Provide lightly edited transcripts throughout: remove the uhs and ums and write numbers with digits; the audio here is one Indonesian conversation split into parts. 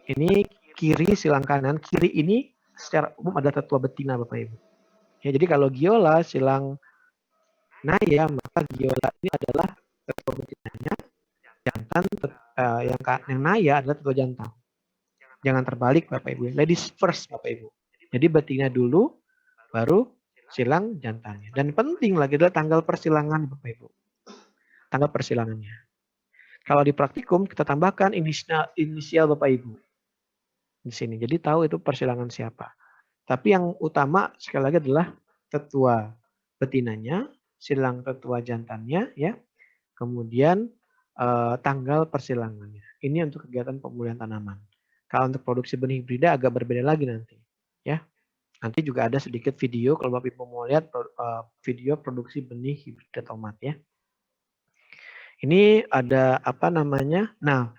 Ini kiri silang kanan. Kiri ini secara umum ada tetua betina Bapak Ibu. Ya, jadi kalau Giola silang Naya, maka Giola ini adalah tetua betinanya, jantan yang Naya adalah tetua jantan. Jangan terbalik Bapak Ibu. Ladies first Bapak Ibu. Jadi betina dulu, baru silang jantannya. Dan penting lagi adalah tanggal persilangan Bapak Ibu. Tanggal persilangannya. Kalau di praktikum kita tambahkan inisial Bapak Ibu di sini. Jadi tahu itu persilangan siapa. Tapi yang utama sekali lagi adalah tetua betinanya, silang tetua jantannya, ya. Kemudian tanggal persilangannya. Ini untuk kegiatan pemulihan tanaman. Kalau untuk produksi benih hibrida agak berbeda lagi nanti, ya. Nanti juga ada sedikit video kalau Bapak Ibu mau lihat video produksi benih hibrida tomat, ya. Ini ada apa namanya? Nah,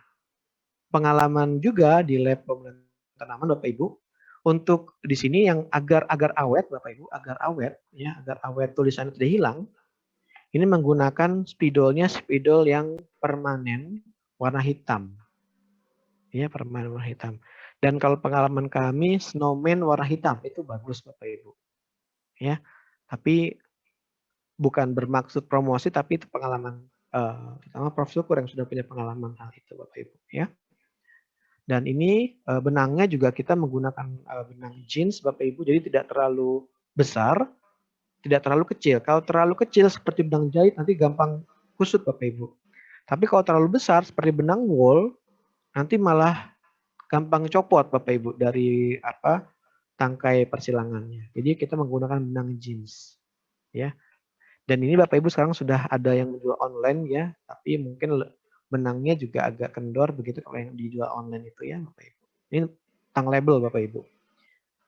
pengalaman juga di lab pemulihan tanaman Bapak Ibu. Untuk di sini yang agar awet Bapak Ibu, agar awet ya, agar awet tulisannya tidak hilang. Ini menggunakan spidolnya spidol yang permanen warna hitam. Ya, permanen warna hitam. Dan kalau pengalaman kami snowman warna hitam itu bagus Bapak Ibu. Ya. Tapi bukan bermaksud promosi tapi itu pengalaman pertama Prof Syukur yang sudah punya pengalaman hal itu Bapak Ibu, ya. Dan ini benangnya juga kita menggunakan benang jeans Bapak Ibu, jadi tidak terlalu besar, tidak terlalu kecil. Kalau terlalu kecil seperti benang jahit nanti gampang kusut Bapak Ibu. Tapi kalau terlalu besar seperti benang wool nanti malah gampang copot Bapak Ibu dari tangkai persilangannya. Jadi kita menggunakan benang jeans, ya. Dan ini Bapak Ibu sekarang sudah ada yang menjual online ya, tapi mungkin benangnya juga agak kendor begitu kalau yang dijual online itu ya Bapak Ibu. Ini tentang label Bapak Ibu.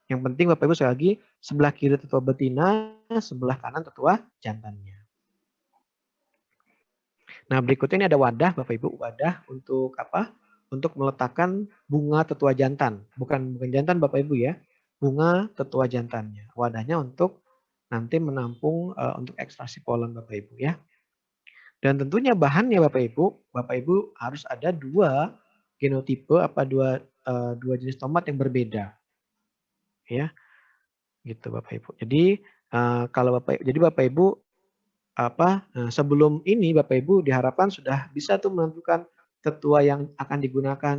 Yang penting Bapak Ibu sekali lagi sebelah kiri tetua betina, sebelah kanan tetua jantannya. Nah berikutnya ini ada wadah Bapak Ibu, wadah untuk apa? Untuk meletakkan bunga tetua jantan, bukan jantan Bapak Ibu ya, bunga tetua jantannya. Wadahnya untuk nanti menampung untuk ekstraksi polen Bapak Ibu ya. Dan tentunya bahannya Bapak Ibu harus ada dua genotipe dua jenis tomat yang berbeda. Ya. Gitu Bapak Ibu. Jadi kalau Bapak Ibu sebelum ini Bapak Ibu diharapkan sudah bisa tuh menentukan tetua yang akan digunakan.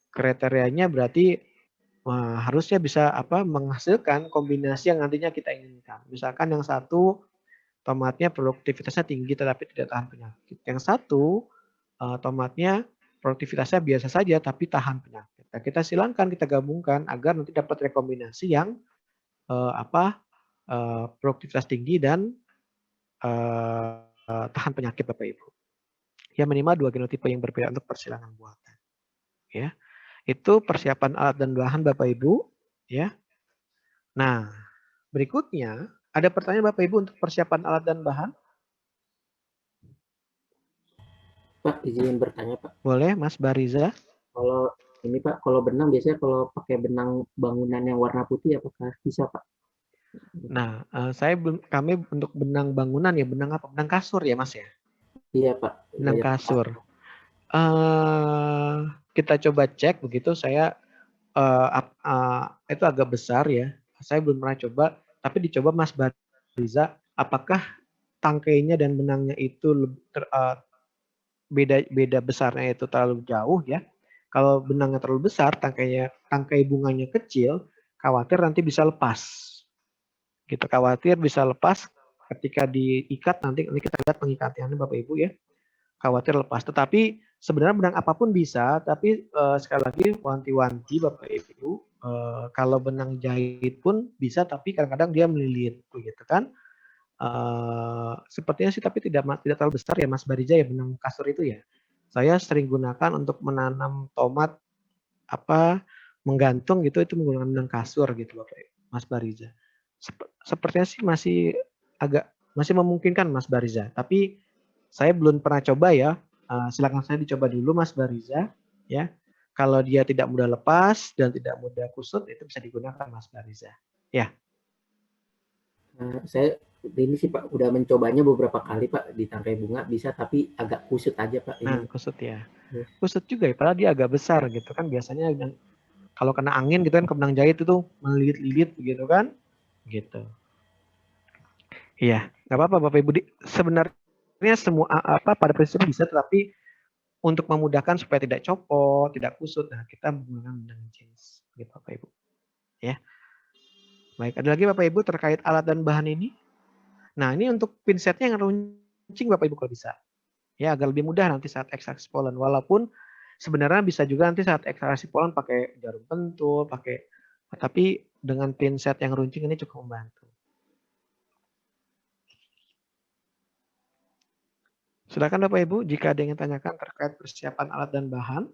Kriterianya berarti harusnya bisa menghasilkan kombinasi yang nantinya kita inginkan. Misalkan yang satu tomatnya produktivitasnya tinggi tetapi tidak tahan penyakit. Yang satu tomatnya produktivitasnya biasa saja tapi tahan penyakit. Nah, kita silangkan kita gabungkan agar nanti dapat rekombinasi yang produktivitas tinggi dan tahan penyakit Bapak Ibu. Ya minimal 2 genotipe yang berbeda untuk persilangan buatan. Ya. Itu persiapan alat dan bahan Bapak Ibu, ya. Nah, berikutnya ada pertanyaan Bapak Ibu untuk persiapan alat dan bahan? Pak, izin bertanya Pak. Boleh Mas Bariza. Kalau ini Pak, kalau benang biasanya kalau pakai benang bangunan yang warna putih apakah bisa Pak? Nah, kami untuk benang bangunan ya, benang apa? Benang kasur ya Mas ya? Iya Pak. Benang kasur. Kita coba cek begitu, saya itu agak besar ya. Saya belum pernah coba, tapi dicoba Mas Bariza, apakah tangkainya dan benangnya itu beda besarnya itu terlalu jauh ya. Kalau benangnya terlalu besar, tangkai bunganya kecil, khawatir nanti bisa lepas. Gitu, khawatir bisa lepas ketika diikat nanti kita lihat pengikatannya Bapak Ibu ya. Khawatir lepas. Tetapi sebenarnya benang apapun bisa, tapi sekali lagi wanti-wanti Bapak Ibu, kalau benang jahit pun bisa, tapi kadang-kadang dia melilit, begitu kan? Sepertinya sih, tapi tidak terlalu besar ya Mas Bariza ya benang kasur itu ya. Saya sering gunakan untuk menanam tomat menggantung gitu, itu menggunakan benang kasur gitu Bapak Mas Bariza. Sepertinya sih masih memungkinkan Mas Bariza, tapi saya belum pernah coba ya. Silakan saya dicoba dulu Mas Bariza ya. Kalau dia tidak mudah lepas dan tidak mudah kusut itu bisa digunakan Mas Bariza. Ya. Saya ini sih Pak udah mencobanya beberapa kali Pak di tangkai bunga bisa tapi agak kusut aja Pak ini. Nah, kusut ya. Kusut juga ya, padahal dia agak besar gitu kan biasanya Kalau kena angin gitu kan, benang jahit itu melilit-lilit begitu kan, gitu. Iya, nggak apa-apa Bapak Ibu. Sebenarnya semua pada prinsipnya bisa, tetapi untuk memudahkan supaya tidak copot, tidak kusut, nah kita menggunakan benang jeans, gitu Bapak Ibu. Ya, baik. Ada lagi Bapak Ibu terkait alat dan bahan ini. Nah, ini untuk pinsetnya yang runcing Bapak Ibu kalau bisa. Ya, agar lebih mudah nanti saat ekstraksi pollen. Walaupun sebenarnya bisa juga nanti saat ekstraksi pollen pakai jarum pentul, tapi dengan pinset yang runcing ini cukup membantu. Silakan Bapak Ibu, jika ada yang tanyakan terkait persiapan alat dan bahan.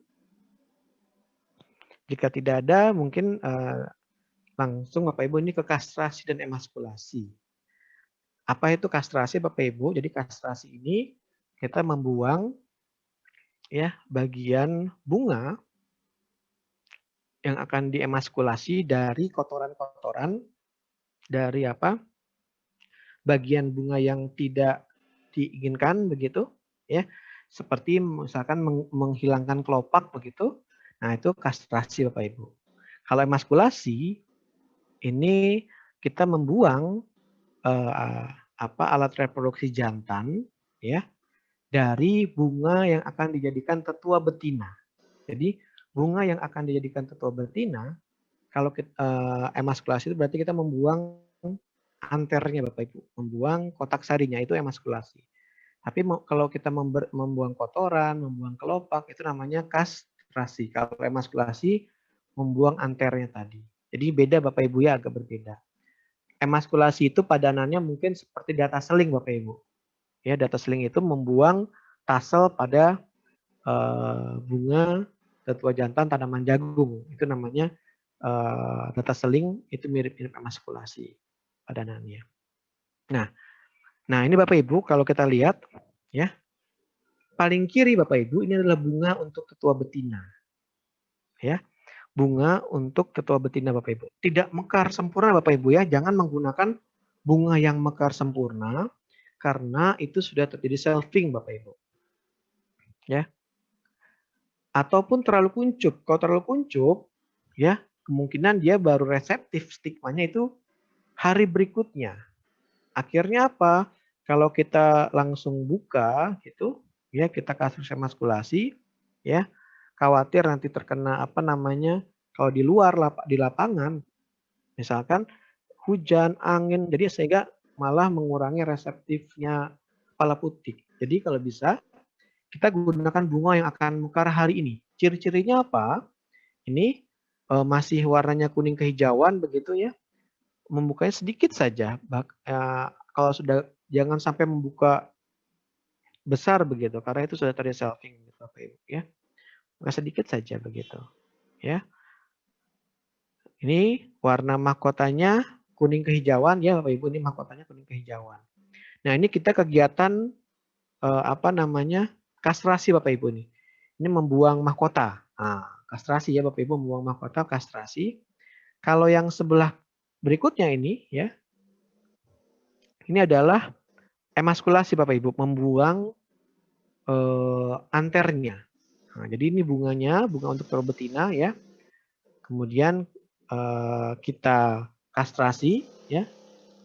Jika tidak ada, mungkin langsung Bapak Ibu ini ke kastrasi dan emaskulasi. Apa itu kastrasi Bapak Ibu? Jadi kastrasi ini kita membuang ya bagian bunga yang akan diemaskulasi dari kotoran-kotoran dari bagian bunga yang tidak diinginkan begitu ya, seperti misalkan menghilangkan kelopak begitu. Nah, itu kastrasi Bapak Ibu. Kalau emaskulasi ini kita membuang alat reproduksi jantan ya dari bunga yang akan dijadikan tetua betina. Jadi bunga yang akan dijadikan tetua betina, kalau emaskulasi itu berarti kita membuang anternya Bapak Ibu, membuang kotak sarinya, itu emaskulasi. Tapi kalau kita membuang kotoran, membuang kelopak, itu namanya kastrasi. Kalau emaskulasi membuang anternya tadi. Jadi beda Bapak Ibu ya, agak berbeda. Emaskulasi itu padanannya mungkin seperti data seling Bapak Ibu. Ya, data seling itu membuang tasel pada bunga tetua jantan tanaman jagung. Itu namanya data seling, itu mirip-mirip emaskulasi padanannya. Nah, ini Bapak Ibu kalau kita lihat ya, paling kiri Bapak Ibu ini adalah bunga untuk tetua betina. Ya. Bunga untuk tetua betina Bapak Ibu. Tidak mekar sempurna Bapak Ibu ya, jangan menggunakan bunga yang mekar sempurna karena itu sudah terjadi selfing Bapak Ibu. Ya. Ataupun terlalu kuncup. Kalau terlalu kuncup ya, kemungkinan dia baru reseptif stigmanya itu hari berikutnya. Akhirnya apa? Kalau kita langsung buka gitu, ya kita kasih emaskulasi, ya khawatir nanti terkena kalau di luar di lapangan, misalkan hujan, angin, jadi sehingga malah mengurangi reseptifnya kepala putik. Jadi kalau bisa kita gunakan bunga yang akan mekar hari ini. Ciri-cirinya apa? Ini masih warnanya kuning kehijauan begitu ya. Membukanya sedikit saja. Kalau sudah, jangan sampai membuka besar begitu karena itu sudah terjadi selfing gitu Bapak Ibu ya. Maka sedikit saja begitu ya. Ini warna mahkotanya kuning kehijauan ya Bapak Ibu, ini mahkotanya kuning kehijauan. Nah, ini kita kegiatan kastrasi Bapak Ibu nih. Ini membuang mahkota. Nah, kastrasi ya Bapak Ibu, membuang mahkota kastrasi. Kalau yang sebelah berikutnya ini ya, ini adalah emaskulasi Bapak Ibu, membuang anternya. Nah, jadi ini bunganya, bunga untuk tetua betina ya. Kemudian kita kastrasi ya,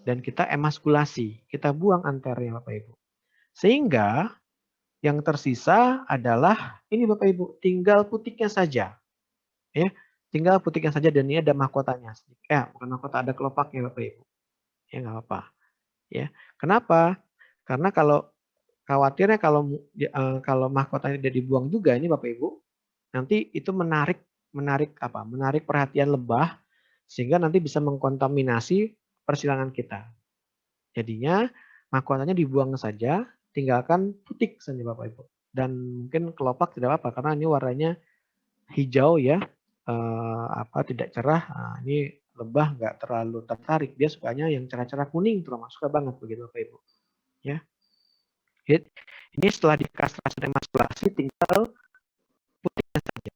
dan kita emaskulasi. Kita buang anternya Bapak Ibu. Sehingga yang tersisa adalah ini Bapak Ibu, tinggal putiknya saja. Ya, tinggal putiknya saja dan ini ada mahkotanya. Bukan mahkota, ada kelopaknya Bapak Ibu. Ya nggak apa-apa. Ya. Kenapa? Karena khawatirnya kalau mahkotanya tidak dibuang juga ini Bapak Ibu, nanti itu menarik perhatian lebah sehingga nanti bisa mengkontaminasi persilangan kita. Jadinya mahkotanya dibuang saja, tinggalkan putik saja Bapak Ibu. Dan mungkin kelopak tidak apa-apa karena ini warnanya hijau ya, tidak cerah. Nah, ini lebah nggak terlalu tertarik, dia sukanya yang cerah-cerah kuning, suka banget begitu Bapak Ibu. Ya. Ini setelah dikastrasi dan emaskulasi tinggal putiknya saja.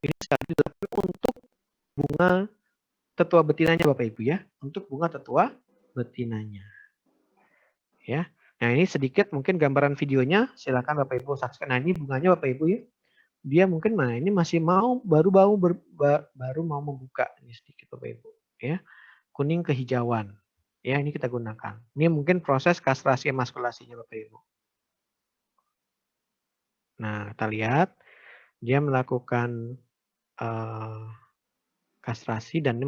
Ini sekali dilakukan untuk bunga tetua betinanya Bapak Ibu ya, untuk bunga tetua betinanya. Ya. Nah, ini sedikit mungkin gambaran videonya, silakan Bapak Ibu saksikan. Nah, ini bunganya Bapak Ibu ya. dia mungkin ini masih baru mau membuka ini sedikit Bapak Ibu, ya. Kuning kehijauan. Ya, ini kita gunakan. Ini mungkin proses kastrasi emaskulasinya Bapak Ibu. Nah, kita lihat dia melakukan kastrasi dan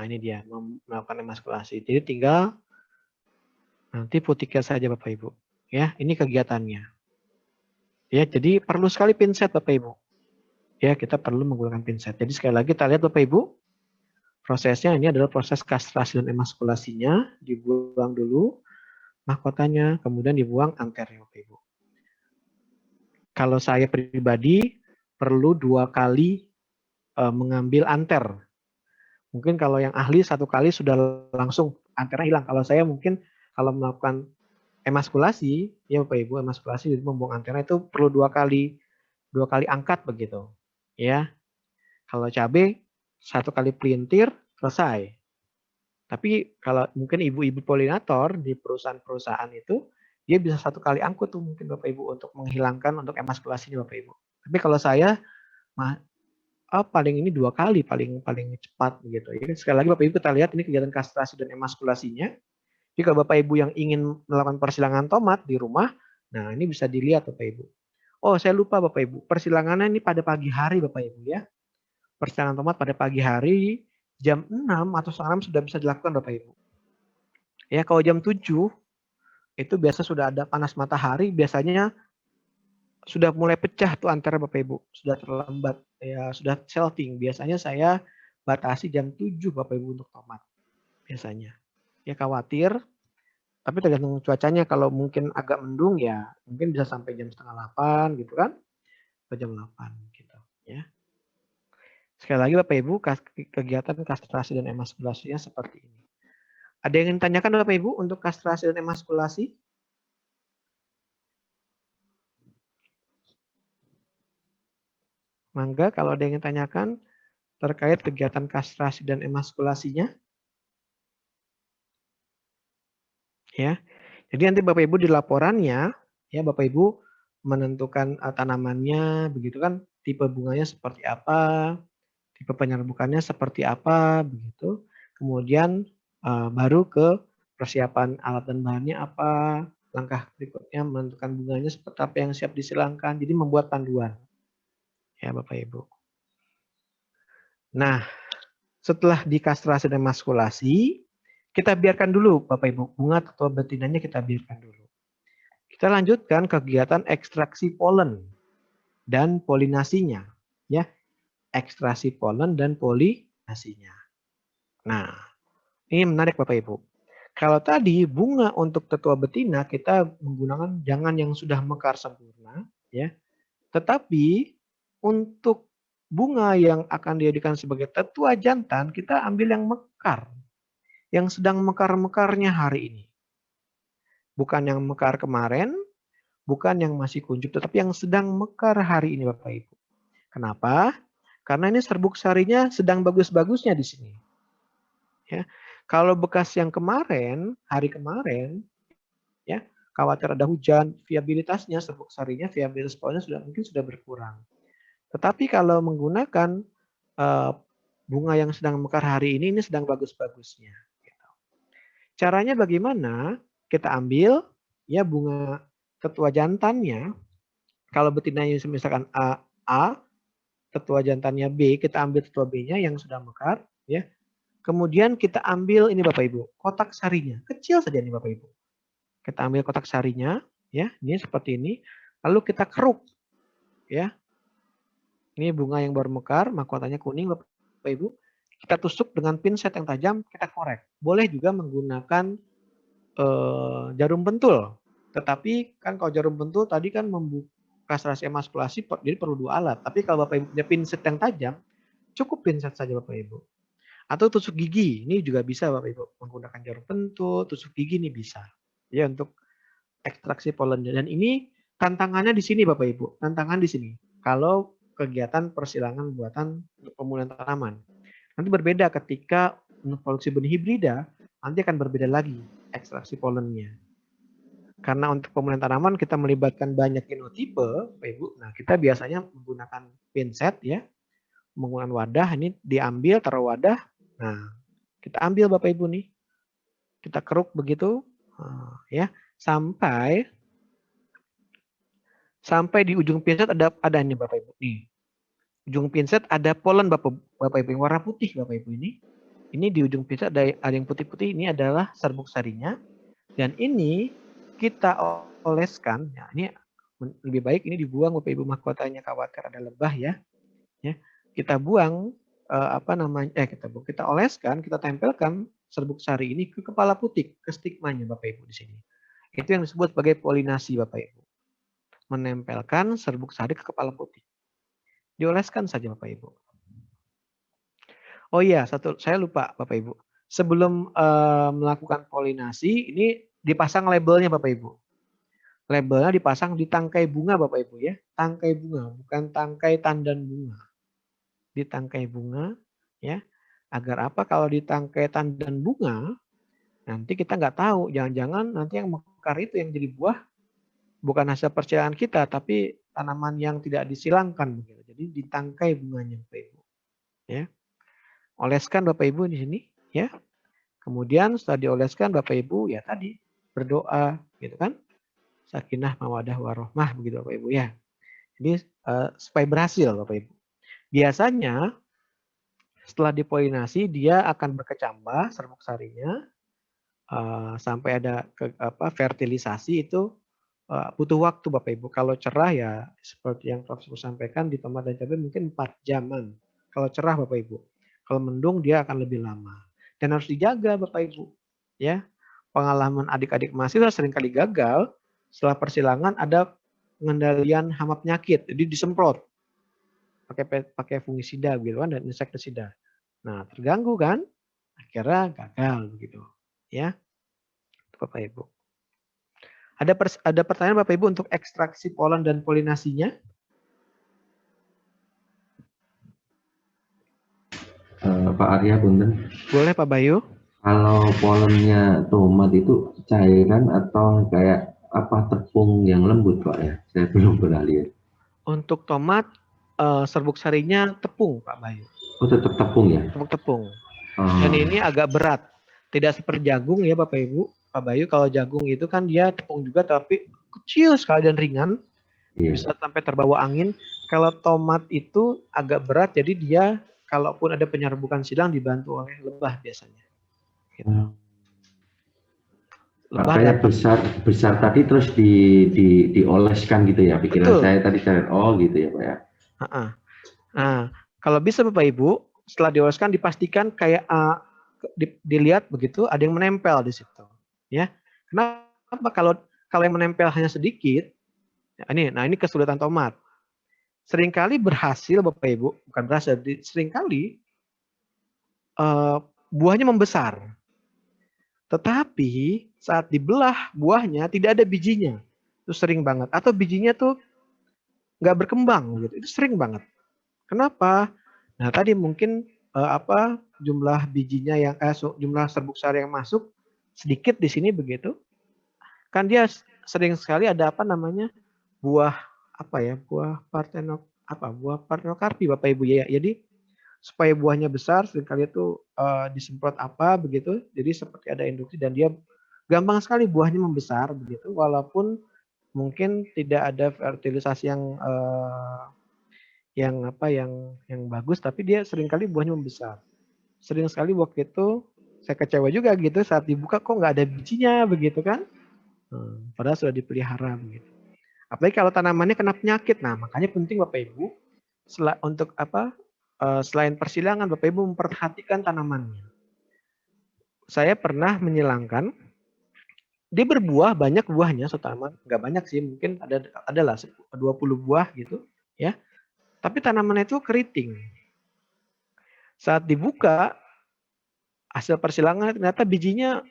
ini dia melakukan emaskulasi. Jadi tinggal nanti putihkan saja Bapak Ibu. Ya, ini kegiatannya. Ya, jadi perlu sekali pinset Bapak Ibu. Ya, kita perlu menggunakan pinset. Jadi sekali lagi kita lihat Bapak Ibu, prosesnya ini adalah proses kastrasi dan emaskulasinya, dibuang dulu mahkotanya, kemudian dibuang anternya Bapak Ibu. Kalau saya pribadi perlu 2 kali mengambil anter. Mungkin kalau yang ahli 1 kali sudah langsung anternya hilang. Kalau saya mungkin kalau melakukan emaskulasi, ya Bapak Ibu, emaskulasi jadi membuang anternya itu perlu 2 kali angkat begitu. Ya. Kalau cabai 1 kali pelintir selesai. Tapi kalau mungkin ibu-ibu polinator di perusahaan-perusahaan itu dia bisa 1 kali angkut tuh mungkin Bapak Ibu untuk menghilangkan untuk emaskulasinya Bapak Ibu. Tapi kalau saya paling ini 2 kali paling cepat begitu. Ya, sekali lagi Bapak Ibu kita lihat ini kegiatan kastrasi dan emaskulasinya. Jadi kalau Bapak Ibu yang ingin melakukan persilangan tomat di rumah, nah ini bisa dilihat Bapak Ibu. Oh, saya lupa Bapak Ibu, persilangannya ini pada pagi hari Bapak Ibu ya. Persilangan tomat pada pagi hari jam 6 atau setengah 6 sudah bisa dilakukan Bapak Ibu. Ya, kalau jam 7 itu biasa sudah ada panas matahari, biasanya sudah mulai pecah tuh antara Bapak Ibu, sudah terlambat ya, sudah selting. Biasanya saya batasi jam 7 Bapak Ibu untuk tomat biasanya. Ya khawatir, tapi tergantung cuacanya, kalau mungkin agak mendung ya mungkin bisa sampai jam setengah 8 gitu kan, atau jam 8 gitu ya. Sekali lagi Bapak Ibu, kegiatan kastrasi dan emaskulasinya seperti ini. Ada yang ingin ditanyakan Bapak Ibu untuk kastrasi dan emaskulasi? Mangga kalau ada yang ingin tanyakan terkait kegiatan kastrasi dan emaskulasinya. Ya. Jadi nanti Bapak Ibu di laporannya ya Bapak Ibu menentukan tanamannya begitu kan, tipe bunganya seperti apa, tipe penyerbukannya seperti apa begitu. Kemudian baru ke persiapan alat dan bahannya apa, langkah berikutnya menentukan bunganya seperti apa yang siap disilangkan. Jadi membuat panduan. Ya Bapak Ibu. Nah, setelah dikastrasi dan emaskulasi, kita biarkan dulu Bapak Ibu, bunga atau betinanya kita biarkan dulu. Kita lanjutkan kegiatan ekstraksi polen dan polinasinya, ya. Ekstraksi polen dan polinasinya. Nah, ini menarik Bapak Ibu. Kalau tadi bunga untuk tetua betina kita menggunakan jangan yang sudah mekar sempurna, ya. Tetapi untuk bunga yang akan dijadikan sebagai tetua jantan kita ambil yang mekar, yang sedang mekar-mekarnya hari ini. Bukan yang mekar kemarin, bukan yang masih kuncup, tetapi yang sedang mekar hari ini Bapak Ibu. Kenapa? Karena ini serbuk sarinya sedang bagus-bagusnya di sini. Ya. Kalau bekas yang kemarin, hari kemarin, ya khawatir ada hujan, viabilitasnya serbuk sarinya, viabilitas pohonnya mungkin sudah berkurang. Tetapi kalau menggunakan bunga yang sedang mekar hari ini sedang bagus-bagusnya. Gitu. Caranya bagaimana? Kita ambil ya bunga tetua jantannya. Kalau betinanya misalkan A, tetua jantannya B, kita ambil tetua B-nya yang sudah mekar, ya. Kemudian kita ambil ini Bapak Ibu, kotak sarinya, kecil saja nih Bapak Ibu. Kita ambil kotak sarinya, ya, ini seperti ini. Lalu kita keruk, ya. Ini bunga yang baru mekar, mahkotanya kuning Bapak Ibu. Kita tusuk dengan pinset yang tajam, kita korek. Boleh juga menggunakan jarum pentul. Tetapi kan kalau jarum pentul tadi kan membuka kastrasi emaskulasi, jadi perlu 2 alat. Tapi kalau Bapak Ibu punya pinset yang tajam, cukup pinset saja Bapak Ibu. Atau tusuk gigi, ini juga bisa Bapak Ibu. Menggunakan jarum pentul, tusuk gigi ini bisa. Ya untuk ekstraksi polennya. Dan ini tantangannya di sini Bapak Ibu. Tantangan di sini. Kalau kegiatan persilangan buatan untuk pemulihan tanaman. Nanti berbeda ketika produksi benih hibrida, nanti akan berbeda lagi ekstraksi polennya. Karena untuk pemulihan tanaman kita melibatkan banyak genotipe, Bapak Ibu. Nah, kita biasanya menggunakan pinset ya, menggunakan wadah, ini diambil taruh wadah. Nah, kita ambil Bapak Ibu nih. Kita keruk begitu ya, sampai di ujung pinset ada ini Bapak Ibu. Nih. Ujung pinset ada polen Bapak Ibu yang warna putih Bapak Ibu ini. Ini di ujung pinset ada yang putih-putih, ini adalah serbuk sarinya. Dan ini kita oleskan, ya ini lebih baik ini dibuang Bapak Ibu mahkotanya khawatir ada lebah ya. Kita buang kita oleskan, kita tempelkan serbuk sari ini ke kepala putik, ke stigmanya Bapak Ibu di sini. Itu yang disebut sebagai polinasi Bapak Ibu. Menempelkan serbuk sari ke kepala putik. Dioleskan saja Bapak Ibu. Oh iya, saya lupa Bapak Ibu. Sebelum melakukan polinasi, ini dipasang labelnya Bapak Ibu. Labelnya dipasang di tangkai bunga Bapak Ibu ya. Tangkai bunga, bukan tangkai tandan bunga. Di tangkai bunga ya. Agar apa? Kalau di tangkai tandan bunga, nanti kita nggak tahu. Jangan-jangan nanti yang mekar itu yang jadi buah bukan hasil perciraan kita, tapi tanaman yang tidak disilangkan. Jadi di tangkai bunganya Bapak Ibu. Ya. Oleskan Bapak Ibu di sini ya. Kemudian setelah dioleskan Bapak Ibu ya tadi berdoa gitu kan. Sakinah mawadah warohmah begitu Bapak Ibu ya. Jadi supaya berhasil Bapak Ibu. Biasanya setelah dipolinasi dia akan berkecambah serbuk sarinya sampai ada fertilisasi itu butuh waktu Bapak Ibu. Kalau cerah ya seperti yang Profesor sampaikan di tomat dan cabai mungkin 4 jaman. Kalau cerah Bapak Ibu. Kalau mendung dia akan lebih lama. Dan harus dijaga Bapak Ibu. Ya. Pengalaman adik-adik mahasiswa seringkali gagal setelah persilangan ada pengendalian hama penyakit. Jadi disemprot pakai fungisida gitu kan dan insektisida. Nah, terganggu kan? Akhirnya gagal begitu. Ya. Bapak Ibu. Ada pertanyaan Bapak Ibu untuk ekstraksi polen dan polinasinya? Pak Arya punten. Boleh Pak Bayu. Kalau polennya tomat itu cairan atau kayak apa tepung yang lembut Pak ya? Saya belum pernah lihat. Untuk tomat serbuk sarinya tepung Pak Bayu. Oh tetap tepung ya? Tepung. Dan ini agak berat. Tidak seperti jagung ya Bapak Ibu. Pak Bayu kalau jagung itu kan dia tepung juga tapi kecil sekali dan ringan. Bisa sampai terbawa angin. Kalau tomat itu agak berat jadi dia kalaupun ada penyerbukan silang dibantu oleh lebah biasanya. Gitu. Lebah kayak besar tadi terus dioleskan gitu ya. Pikiran saya tadi gitu ya Pak ya. Nah, kalau bisa Bapak Ibu setelah dioleskan dipastikan kayak dilihat begitu ada yang menempel di situ. Ya. Kenapa kalau yang menempel hanya sedikit? Ini kesulitan tomat. Seringkali berhasil Bapak Ibu, bukan berhasil, seringkali buahnya membesar. Tetapi saat dibelah buahnya tidak ada bijinya. Itu sering banget. Atau bijinya tuh nggak berkembang gitu. Itu sering banget. Kenapa? Nah, tadi mungkin jumlah bijinya yang jumlah serbuk sari yang masuk sedikit di sini begitu. Kan dia sering sekali ada buah buah partenokarpi Bapak Ibu ya. Jadi supaya buahnya besar seringkali itu disemprot begitu. Jadi seperti ada induksi dan dia gampang sekali buahnya membesar begitu walaupun mungkin tidak ada fertilisasi yang bagus tapi dia seringkali buahnya membesar. Sering sekali waktu itu saya kecewa juga gitu saat dibuka kok nggak ada bijinya begitu kan. Padahal sudah dipelihara begitu. Apalagi kalau tanamannya kena penyakit. Nah, makanya penting Bapak Ibu selain persilangan Bapak Ibu memperhatikan tanamannya. Saya pernah menyilangkan dia berbuah banyak buahnya tanaman, nggak banyak sih, mungkin adalah 20 buah gitu ya. Tapi tanamannya itu keriting. Saat dibuka hasil persilangan ternyata bijinya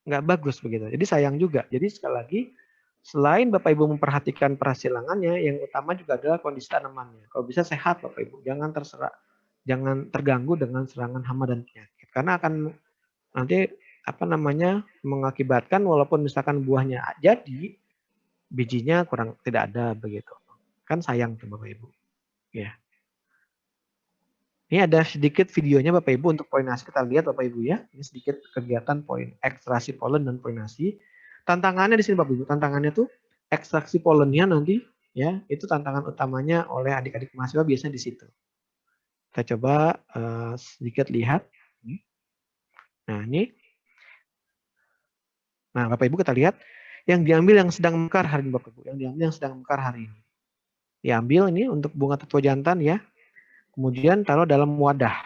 nggak bagus begitu. Jadi sayang juga. Jadi sekali lagi selain Bapak Ibu memperhatikan persilangannya, yang utama juga adalah kondisi tanamannya. Kalau bisa sehat Bapak Ibu, jangan terganggu dengan serangan hama dan penyakit. Karena akan nanti apa namanya, mengakibatkan walaupun misalkan buahnya jadi, bijinya kurang tidak ada begitu. Kan sayang tuh Bapak Ibu. Ya. Ini ada sedikit videonya Bapak Ibu untuk polinasi, kita lihat Bapak Ibu ya. Ini sedikit kegiatan ekstraksi polen dan polinasi. Tantangannya di sini Bapak Ibu, tantangannya tuh ekstraksi polennya nanti ya, itu tantangan utamanya oleh adik-adik mahasiswa biasanya di situ. Kita coba sedikit lihat. Nah, ini. Nah, Bapak Ibu kita lihat yang diambil yang sedang mekar hari ini Bapak Ibu, yang diambil yang sedang mekar hari ini. Diambil ini untuk bunga tetua jantan ya. Kemudian taruh dalam wadah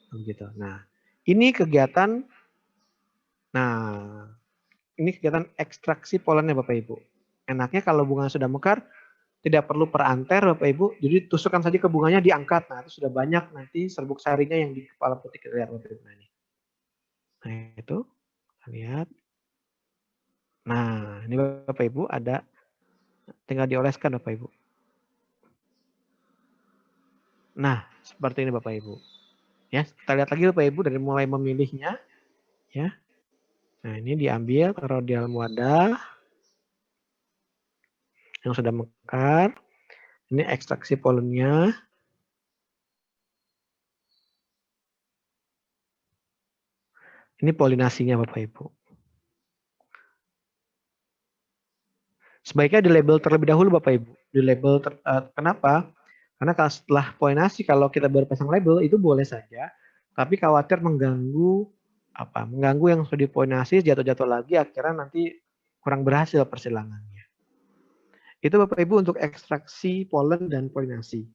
begitu. Nah, ini kegiatan ekstraksi polennya Bapak Ibu. Enaknya kalau bunga sudah mekar tidak perlu peranter Bapak Ibu, jadi tusukkan saja ke bunganya diangkat. Nah, itu sudah banyak nanti serbuk sarinya yang di kepala putih kita lihat Bapak Ibu. Nah, itu kita lihat. Nah, ini Bapak Ibu ada tinggal dioleskan Bapak Ibu. Nah, seperti ini Bapak Ibu. Ya, kita lihat lagi Bapak Ibu dari mulai memilihnya ya. Nah, ini diambil taruh di dalam wadah yang sudah mekar. Ini ekstraksi polennya. Ini polinasinya Bapak Ibu. Sebaiknya di label terlebih dahulu Bapak Ibu. Di label kenapa? Karena setelah polinasi kalau kita baru pasang label itu boleh saja, tapi khawatir mengganggu yang sudah dipolinasi jatuh-jatuh lagi akhirnya nanti kurang berhasil persilangannya. Itu Bapak Ibu untuk ekstraksi polen dan polinasi.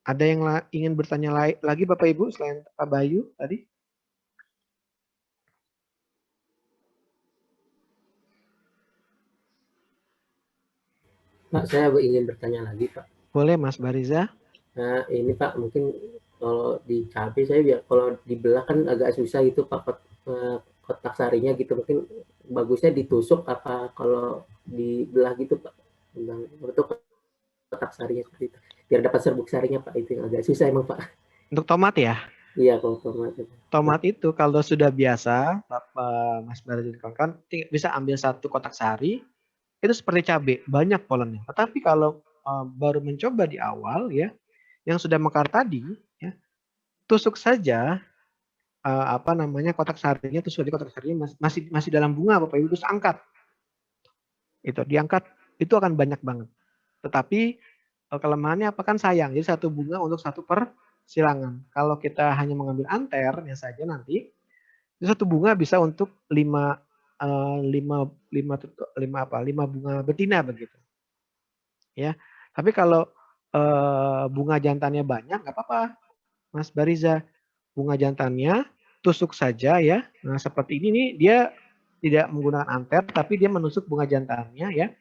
Ada yang ingin bertanya lagi Bapak Ibu selain Pak Bayu tadi? Pak, saya ingin bertanya lagi, Pak. Boleh Mas Bariza. Nah, ini Pak, mungkin kalau di cabai saya kalau dibelah kan agak susah gitu Pak, kotak sarinya gitu. Mungkin bagusnya ditusuk apa kalau dibelah gitu Pak. Untuk kotak sarinya seperti itu. Biar dapat serbuk sarinya Pak, itu yang agak susah emang Pak. Untuk tomat ya? Iya, kalau tomat. Tomat itu kalau sudah biasa, Mas Bariza kan bisa ambil satu kotak sari, itu seperti cabai, banyak polennya. Tetapi kalau baru mencoba di awal ya, yang sudah mekar tadi, ya, tusuk saja kotak sarinya, tusuk saja kotak sarinya masih dalam bunga Bapak Ibu, terus angkat. Itu diangkat itu akan banyak banget. Tetapi kelemahannya apa kan sayang, jadi satu bunga untuk satu persilangan. Kalau kita hanya mengambil anternya saja nanti, itu satu bunga bisa untuk 5 bunga betina begitu. Ya. Tapi kalau bunga jantannya banyak nggak apa-apa Mas Bariza. Bunga jantannya tusuk saja ya. Nah, seperti ini nih dia tidak menggunakan anter tapi dia menusuk bunga jantannya ya.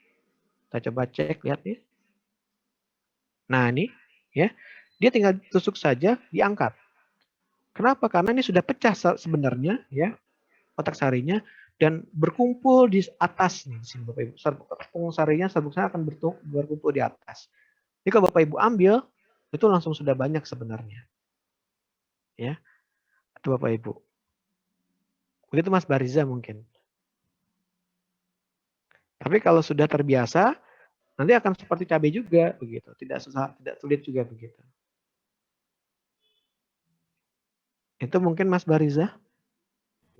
Kita coba cek lihat nih. Nah, ini ya. Dia tinggal tusuk saja diangkat. Kenapa? Karena ini sudah pecah sebenarnya ya kotak sarinya dan berkumpul di atas nih sini Bapak Ibu. Serbuk sarinya akan berkumpul di atas. Jadi kalau Bapak Ibu ambil itu langsung sudah banyak sebenarnya. Ya. Itu Bapak Ibu. Begitu Mas Bariza mungkin. Tapi kalau sudah terbiasa nanti akan seperti cabai juga begitu. Tidak susah, tidak sulit juga begitu. Itu mungkin Mas Bariza.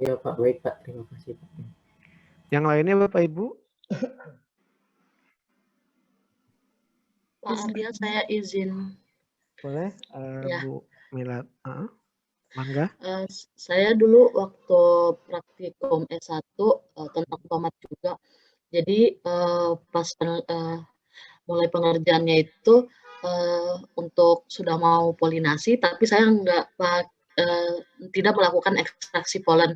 Ya Pak, baik Pak, terima kasih Pak. Yang lainnya Bapak Ibu? Pak Arya, saya izin. Boleh, Ya. Bu Milad. Mangga. Saya dulu waktu praktikum S1 tentang tomat juga. Jadi pas mulai pengerjaannya itu untuk sudah mau polinasi, tapi saya tidak melakukan ekstraksi polen.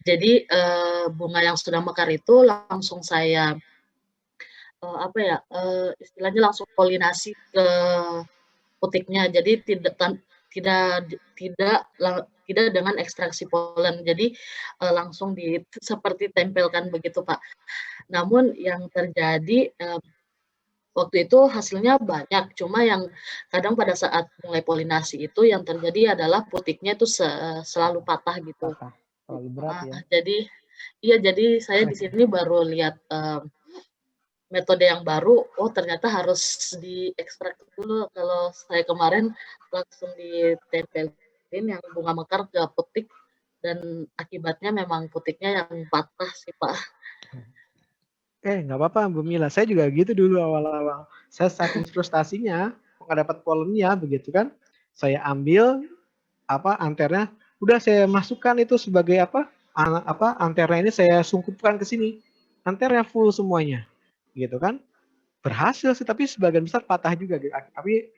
Jadi bunga yang sudah mekar itu langsung saya istilahnya langsung polinasi ke putiknya. Jadi tidak dengan ekstraksi polen. Jadi langsung seperti tempelkan begitu Pak. Namun yang terjadi waktu itu hasilnya banyak, cuma yang kadang pada saat mulai polinasi itu yang terjadi adalah putiknya itu selalu patah gitu. Patah, terlalu berat ya. Jadi Iya, jadi saya di sini baru lihat metode yang baru. Oh, ternyata harus diekstrak dulu. Kalau saya kemarin langsung ditempelin yang bunga mekar ke putik dan akibatnya memang putiknya yang patah sih, Pak. Nggak apa-apa Bu Mila, saya juga gitu dulu awal-awal. Saya saking frustasinya nggak dapat polemnya begitu kan, saya ambil anternya, udah saya masukkan itu sebagai anternya ini saya sungkupkan ke sini, anternya full semuanya, gitu kan. Berhasil sih, tapi sebagian besar patah juga. Tapi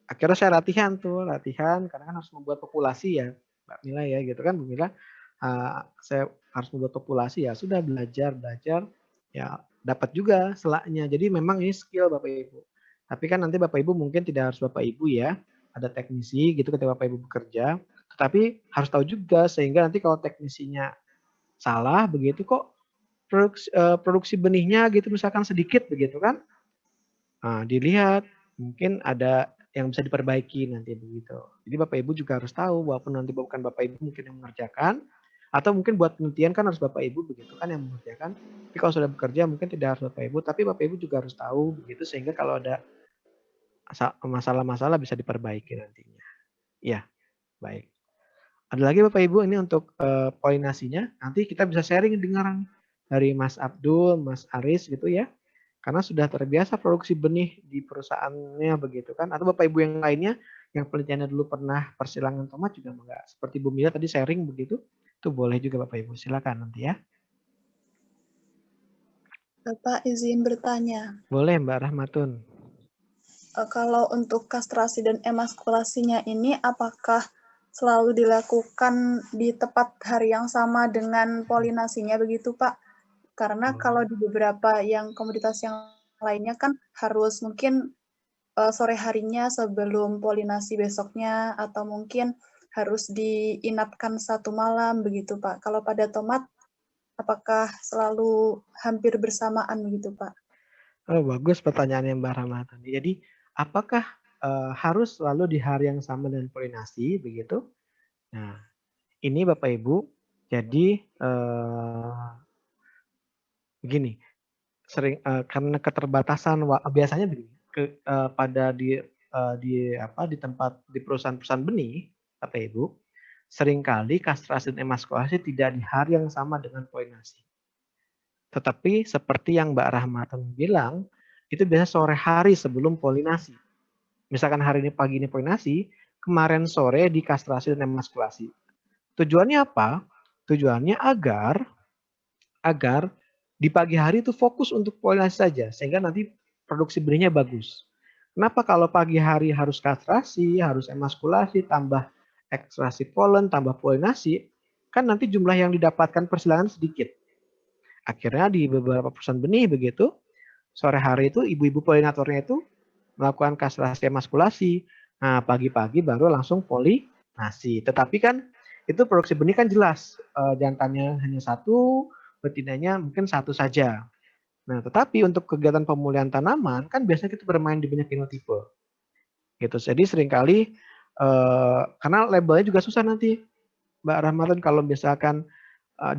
akhirnya saya latihan karena kan harus membuat populasi ya, Mbak Mila ya, gitu kan Bu Mila. Saya harus membuat populasi ya, sudah belajar ya dapat juga selaknya. Jadi memang ini skill Bapak Ibu. Tapi kan nanti Bapak Ibu mungkin tidak harus Bapak Ibu ya, ada teknisi gitu ketika Bapak Ibu bekerja. Tetapi harus tahu juga sehingga nanti kalau teknisinya salah begitu kok produksi benihnya gitu misalkan sedikit begitu kan. Nah, dilihat mungkin ada yang bisa diperbaiki nanti begitu. Jadi Bapak Ibu juga harus tahu walaupun nanti bukan Bapak Ibu mungkin yang mengerjakan atau mungkin buat penelitian kan harus Bapak Ibu begitu kan yang mengerjakan. Tapi kalau sudah bekerja mungkin tidak harus Bapak Ibu, tapi Bapak Ibu juga harus tahu begitu sehingga kalau ada masalah-masalah bisa diperbaiki nantinya. Ya, baik. Ada lagi Bapak Ibu ini untuk polinasinya. Nanti kita bisa sharing dengaran dari Mas Abdul, Mas Aris gitu ya. Karena sudah terbiasa produksi benih di perusahaannya begitu kan. Atau Bapak Ibu yang lainnya yang penelitiannya dulu pernah persilangan tomat juga enggak. Seperti Bu Mila tadi sharing begitu. Itu boleh juga Bapak Ibu. Silakan nanti ya. Bapak izin bertanya. Boleh Mbak Rahmatun. Kalau untuk kastrasi dan emaskulasinya ini apakah selalu dilakukan di tepat hari yang sama dengan polinasinya begitu Pak? Karena kalau di beberapa yang komoditas yang lainnya kan harus mungkin sore harinya sebelum polinasi besoknya atau mungkin harus diinapkan 1 malam begitu Pak. Kalau pada tomat apakah selalu hampir bersamaan begitu Pak? Oh, bagus pertanyaannya Mbak Rahmatun. Jadi apakah harus selalu di hari yang sama dengan polinasi begitu? Nah, ini Bapak Ibu. Jadi begini, karena keterbatasan biasanya begini, pada di tempat di perusahaan-perusahaan benih, Bapak Ibu, seringkali kastrasi dan emaskulasi tidak di hari yang sama dengan polinasi. Tetapi seperti yang Mbak Rahmatun bilang, itu biasa sore hari sebelum polinasi. Misalkan hari ini pagi ini polinasi, kemarin sore di kastrasi dan emaskulasi. Tujuannya apa? Tujuannya agar di pagi hari itu fokus untuk polinasi saja, sehingga nanti produksi benihnya bagus. Kenapa kalau pagi hari harus kastrasi, harus emaskulasi, tambah ekstraksi polen, tambah polinasi, kan nanti jumlah yang didapatkan persilangan sedikit. Akhirnya di beberapa perusahaan benih begitu, sore hari itu ibu-ibu polinatornya itu melakukan kastrasi emaskulasi. Nah, pagi-pagi baru langsung polinasi. Tetapi kan itu produksi benih kan jelas, jantannya hanya 1, betinanya mungkin 1 saja. Nah, tetapi untuk kegiatan pemulihan tanaman kan biasanya kita bermain di banyak genotipe. Gitu. Jadi seringkali karena labelnya juga susah nanti, Mbak Rahmatun, kalau misalkan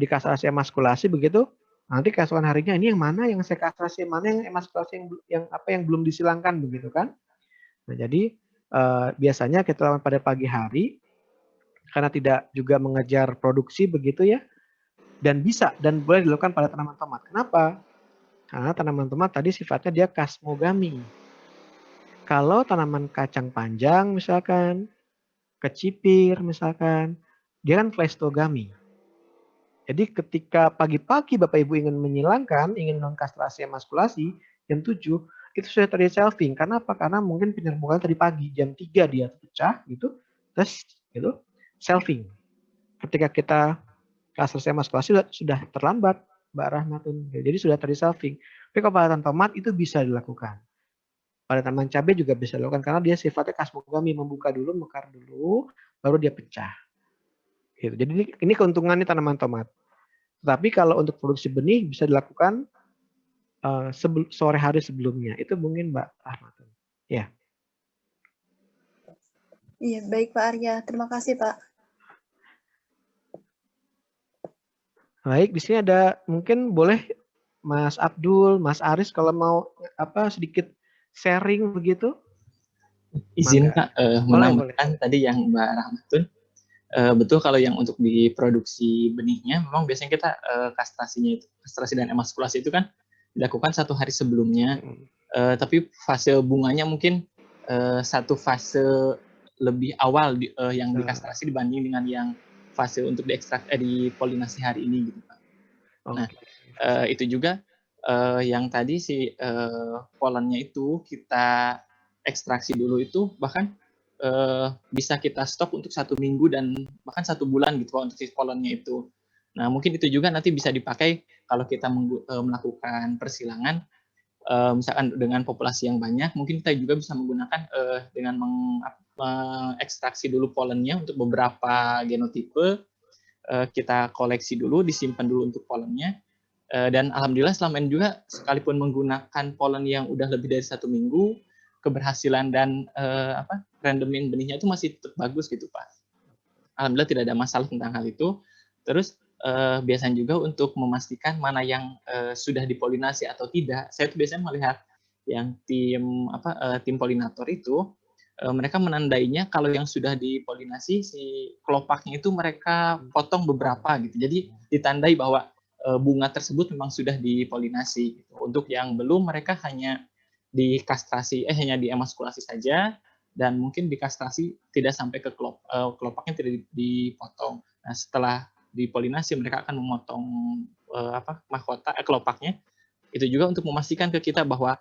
di kastrasi emaskulasi begitu, nanti keesokan harinya ini yang mana yang saya kastrasi, mana yang emaskulasi yang belum disilangkan begitu kan. Nah, jadi biasanya kita lakukan pada pagi hari karena tidak juga mengejar produksi begitu ya. Dan bisa dan boleh dilakukan pada tanaman tomat. Kenapa? Karena tanaman tomat tadi sifatnya dia kasmogami. Kalau tanaman kacang panjang misalkan, kecipir misalkan, dia kan kleistogami. Jadi ketika pagi-pagi Bapak Ibu ingin menyilangkan, ingin non-kastrasi emaskulasi, jam 7, itu sudah terjadi selfing. Karena apa? Karena mungkin penyerbukan tadi pagi, jam 3 dia pecah gitu, terus gitu, selfing. Ketika kita kastrasi emaskulasi sudah terlambat, Mbak Rahmatun. Jadi sudah terjadi selfing. Tapi kalau pada tomat itu bisa dilakukan. Pada tanaman cabai juga bisa dilakukan karena dia sifatnya kasmogami, membuka dulu, mekar dulu, baru dia pecah. Gitu. Jadi ini keuntungannya tanaman tomat. Tapi kalau untuk produksi benih bisa dilakukan sore hari sebelumnya. Itu mungkin Mbak Rahmatun. Ya. Iya, baik Pak Arya. Terima kasih Pak. Baik, di sini ada mungkin boleh Mas Abdul, Mas Aris kalau mau sedikit sharing begitu, Izin mangga. Kak, Boleh, boleh. menambahkan tadi yang Mbak Rahmatun, betul kalau yang untuk di produksi benihnya memang biasanya kita kastrasi dan emaskulasi itu kan dilakukan 1 hari sebelumnya, tapi fase bunganya mungkin satu fase lebih awal yang dikastrasi dibanding dengan yang fase untuk dipolinasi hari ini gitu Pak. Nah, itu juga yang tadi si polennya itu kita ekstraksi dulu itu bahkan bisa kita stok untuk 1 minggu dan bahkan 1 bulan gitu Pak untuk si polennya itu. Nah, mungkin itu juga nanti bisa dipakai kalau kita melakukan persilangan, misalkan dengan populasi yang banyak, mungkin kita juga bisa menggunakan dengan mengekstraksi dulu polennya untuk beberapa genotipe, kita koleksi dulu, disimpan dulu untuk polennya. Dan alhamdulillah selama ini juga sekalipun menggunakan polen yang udah lebih dari 1 minggu, keberhasilan dan randoming benihnya itu masih tetap bagus gitu Pak. Alhamdulillah tidak ada masalah tentang hal itu. Terus biasanya juga untuk memastikan mana yang sudah dipolinasi atau tidak, saya tuh biasanya melihat yang tim polinator itu mereka menandainya kalau yang sudah dipolinasi si kelopaknya itu mereka potong beberapa gitu. Jadi ditandai bahwa bunga tersebut memang sudah dipolinasi gitu. Untuk yang belum mereka hanya hanya diemaskulasi saja dan mungkin dikastrasi tidak sampai ke kelopaknya tidak dipotong. Nah, setelah dipolinasi mereka akan memotong kelopaknya. Itu juga untuk memastikan ke kita bahwa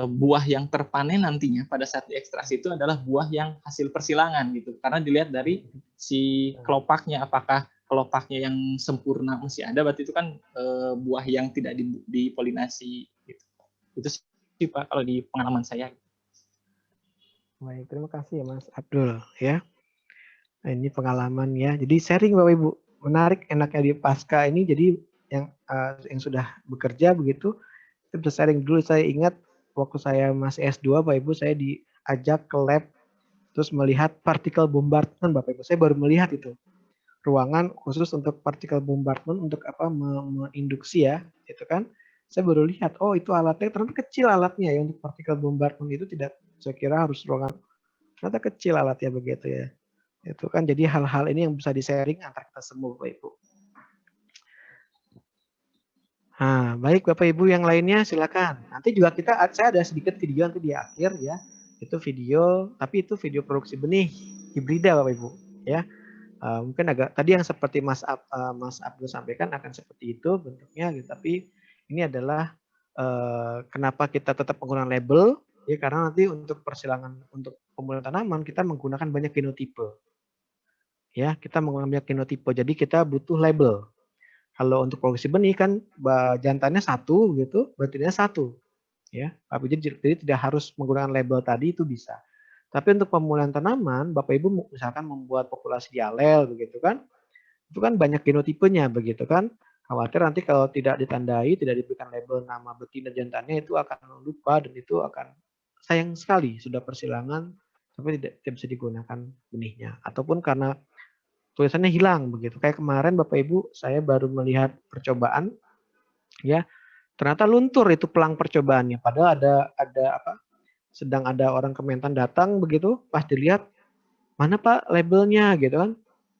buah yang terpanen nantinya pada saat diekstraksi itu adalah buah yang hasil persilangan gitu. Karena dilihat dari si kelopaknya, apakah kelopaknya yang sempurna masih ada, berarti itu kan buah yang tidak dipolinasi gitu. Itu sih Pak kalau di pengalaman saya. Baik, terima kasih ya Mas Abdul ya. Nah, ini pengalaman ya. Jadi sharing Bapak Ibu, menarik enaknya di pasca ini. Jadi yang sudah bekerja begitu, kita bisa sharing dulu. Saya ingat waktu saya masih S2 Bapak Ibu, saya diajak ke lab terus melihat partikel bombardment Bapak Ibu. Saya baru melihat itu. Ruangan khusus untuk partikel bombardment untuk menginduksi ya, itu kan. Saya baru lihat, oh itu alatnya ternyata kecil alatnya ya untuk partikel bombardment itu tidak, saya kira harus ruangan, ternyata kecil alatnya begitu ya. Itu kan jadi hal-hal ini yang bisa di-sharing antar kita semua Bapak Ibu. Nah, baik Bapak Ibu yang lainnya silakan. Nanti juga saya ada sedikit video nanti di akhir ya. Itu video, tapi itu video produksi benih hibrida Bapak Ibu ya. Mungkin agak tadi yang seperti Mas Abdul sampaikan akan seperti itu bentuknya gitu. Tapi ini adalah kenapa kita tetap menggunakan label ya, karena nanti untuk persilangan untuk pemulihan tanaman kita menggunakan banyak genotipe. Ya, kita menggunakan banyak genotipe. Jadi kita butuh label. Kalau untuk produksi benih kan jantannya 1 gitu, betinanya 1 ya. Jadi tidak harus menggunakan label tadi, itu bisa. Tapi untuk pemulihan tanaman, Bapak Ibu misalkan membuat populasi dialel begitu kan, itu kan banyak genotipenya begitu kan. Khawatir nanti kalau tidak ditandai, tidak diberikan label nama betina jantannya, itu akan lupa dan itu akan sayang sekali sudah persilangan tapi tidak bisa digunakan benihnya. Ataupun karena tulisannya hilang begitu. Kayak kemarin Bapak Ibu, saya baru melihat percobaan ya, ternyata luntur itu pelang percobaannya. Padahal sedang ada orang Kementan datang begitu, pas dilihat, mana Pak labelnya gitu kan.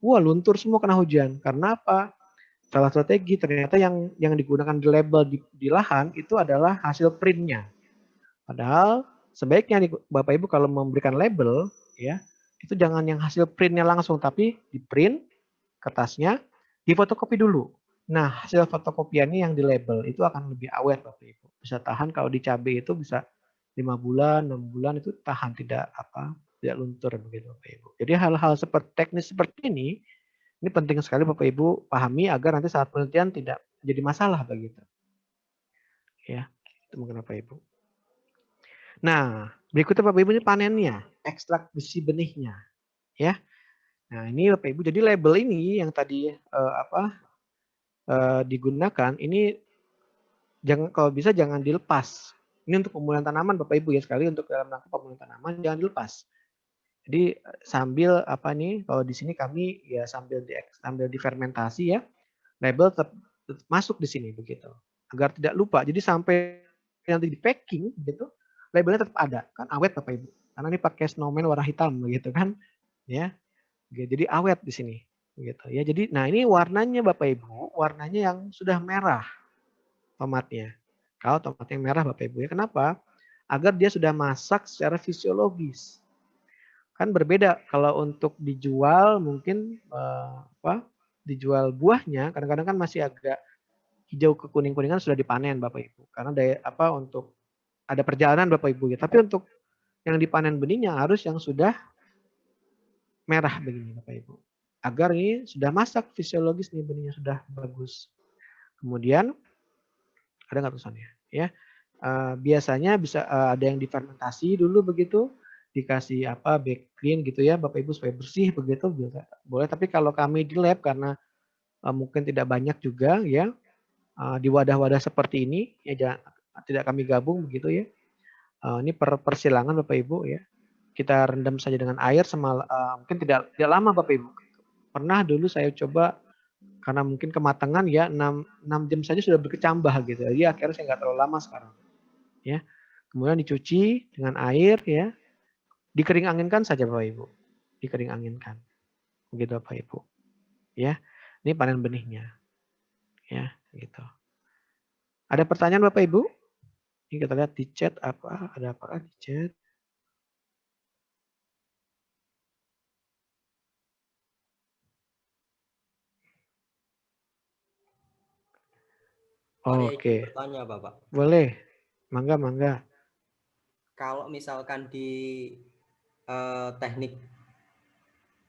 Wah luntur semua kena hujan. Karena apa? Salah strategi ternyata yang digunakan di label di lahan itu adalah hasil printnya. Padahal sebaiknya nih Bapak Ibu kalau memberikan label ya, itu jangan yang hasil printnya langsung, tapi di print kertasnya, difotokopi dulu. Nah hasil fotokopiannya yang di label itu akan lebih awet Bapak Ibu. Bisa tahan, kalau di cabai itu bisa 5 bulan, 6 bulan itu tahan, tidak luntur begitu Bapak Ibu. Jadi hal-hal seperti teknis seperti ini penting sekali Bapak Ibu pahami agar nanti saat penelitian tidak jadi masalah begitu. Ya, itu mungkin Bapak Ibu. Nah, berikutnya Bapak Ibu ini panennya, ekstrak besi benihnya, ya. Nah, ini Bapak Ibu, jadi label ini yang tadi digunakan ini kalau bisa jangan dilepas. Ini untuk pemulihan tanaman Bapak Ibu ya, sekali untuk dalam rangka pemulihan tanaman jangan dilepas. Jadi sambil kalau di sini kami ya sambil difermentasi ya. label tetap masuk di sini begitu. Agar tidak lupa. Jadi sampai nanti di packing gitu, labelnya tetap ada kan awet Bapak Ibu. Karena ini pakai snowman warna hitam begitu kan. Ya. Jadi awet di sini gitu ya. Jadi nah ini warnanya Bapak Ibu, warnanya yang sudah merah tomatnya. Kalau tomatnya merah Bapak Ibu ya. Kenapa? Agar dia sudah masak secara fisiologis. Kan berbeda kalau untuk dijual mungkin dijual buahnya kadang-kadang kan masih agak hijau ke kuning-kuningan sudah dipanen Bapak Ibu. Karena untuk ada perjalanan Bapak Ibu ya. Tapi untuk yang dipanen benihnya harus yang sudah merah begini Bapak Ibu. Agar ini sudah masak fisiologis nih benihnya sudah bagus. Kemudian ada nggak tulisannya? Ya, biasanya bisa ada yang difermentasi dulu begitu, dikasih back clean gitu ya Bapak Ibu supaya bersih begitu boleh. Tapi kalau kami di lab karena mungkin tidak banyak juga ya di wadah-wadah seperti ini ya tidak kami gabung begitu ya. Ini persilangan Bapak Ibu ya. Kita rendam saja dengan air mungkin tidak lama Bapak Ibu. Pernah dulu saya coba karena mungkin kematangan ya 6 jam saja sudah berkecambah gitu. Jadi akhirnya saya nggak terlalu lama sekarang. Ya. Kemudian dicuci dengan air ya. Dikering anginkan saja Bapak Ibu. Dikering anginkan. Begitu Bapak Ibu. Ya. Ini panen benihnya. Ya, gitu. Ada pertanyaan Bapak Ibu? Ini kita lihat di chat ada apakah di chat? Saya Oke. ingin bertanya Bapak. Boleh. Mangga. Kalau misalkan di teknik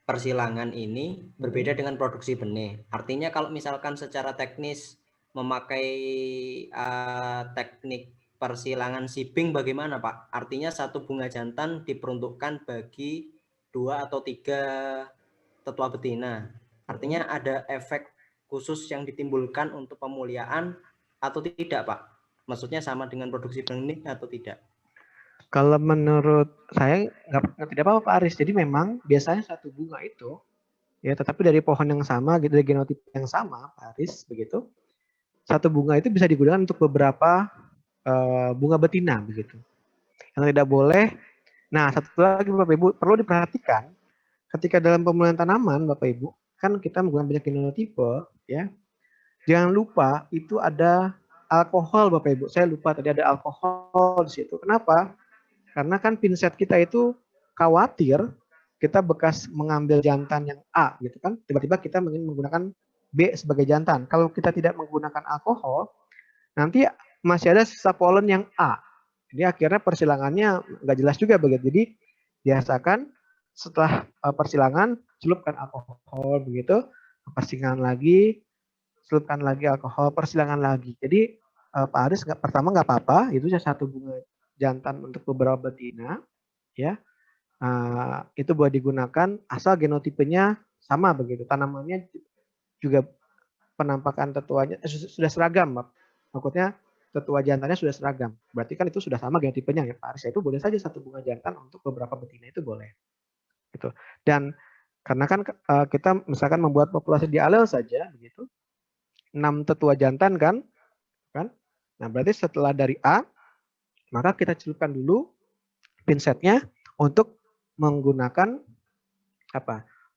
persilangan ini berbeda dengan produksi benih. Artinya kalau misalkan secara teknis memakai teknik persilangan sibing bagaimana Pak? Artinya satu bunga jantan diperuntukkan bagi 2 atau 3 tetua betina. Artinya ada efek khusus yang ditimbulkan untuk pemuliaan atau tidak Pak? Maksudnya sama dengan produksi benih atau tidak? Kalau menurut saya tidak apa-apa Pak Aris. Jadi memang biasanya satu bunga itu ya tetapi dari pohon yang sama gitu dari genotipe yang sama Pak Aris begitu. Satu bunga itu bisa digunakan untuk beberapa bunga betina begitu. Yang tidak boleh. Nah, satu lagi Bapak Ibu perlu diperhatikan ketika dalam pemulihan tanaman Bapak Ibu kan kita menggunakan banyak genotipe ya. Jangan lupa itu ada alkohol Bapak Ibu. Saya lupa tadi ada alkohol di situ. Kenapa? Karena kan pinset kita itu khawatir kita bekas mengambil jantan yang A gitu kan. Tiba-tiba kita ingin menggunakan B sebagai jantan. Kalau kita tidak menggunakan alkohol, nanti masih ada sisa polen yang A. Jadi akhirnya persilangannya nggak jelas juga begitu. Jadi biasakan setelah persilangan celupkan alkohol begitu, persilangan lagi, celupkan lagi alkohol, persilangan lagi. Jadi Pak Aris pertama nggak apa-apa, itu satu bunga jantan untuk beberapa betina, ya itu boleh digunakan asal genotipenya sama begitu. Tanamannya juga penampakan tetuanya sudah seragam, maksudnya tetua jantannya sudah seragam. Berarti kan itu sudah sama genotipenya ya Pak Aris. Itu boleh saja satu bunga jantan untuk beberapa betina itu boleh. Gitu. Dan karena kan kita misalkan membuat populasi di alel saja begitu, 6 tetua jantan kan. Nah, berarti setelah dari A, maka kita celupkan dulu pinsetnya untuk menggunakan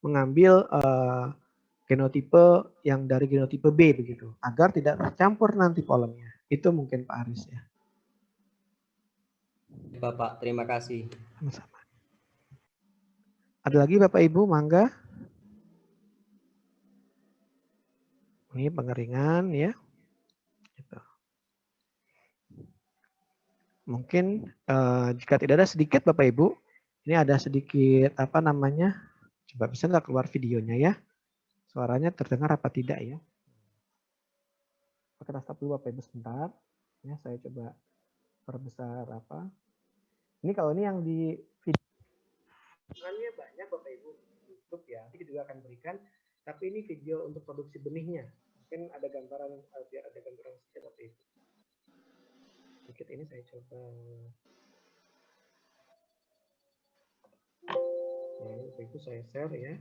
mengambil genotipe yang dari genotipe B begitu, agar tidak tercampur nanti polennya. Itu mungkin Pak Aris ya. Bapak, terima kasih. Sama-sama. Ada lagi Bapak Ibu, mangga. Ini pengeringan ya. Gitu. Mungkin jika tidak ada sedikit Bapak Ibu, ini ada sedikit coba bisa nggak keluar videonya ya? Suaranya terdengar apa tidak ya? Kita stop dulu Bapak Ibu sebentar. Ya, saya coba perbesar Ini kalau ini yang di video banyak Bapak Ibu YouTube ya. Nanti juga akan berikan. Tapi ini video untuk produksi benihnya. Mungkin ada gambaran biar ada gambaran sedikit Bapak Ibu. Sedikit ini saya coba. Nah, ini Bapak Ibu saya share ya.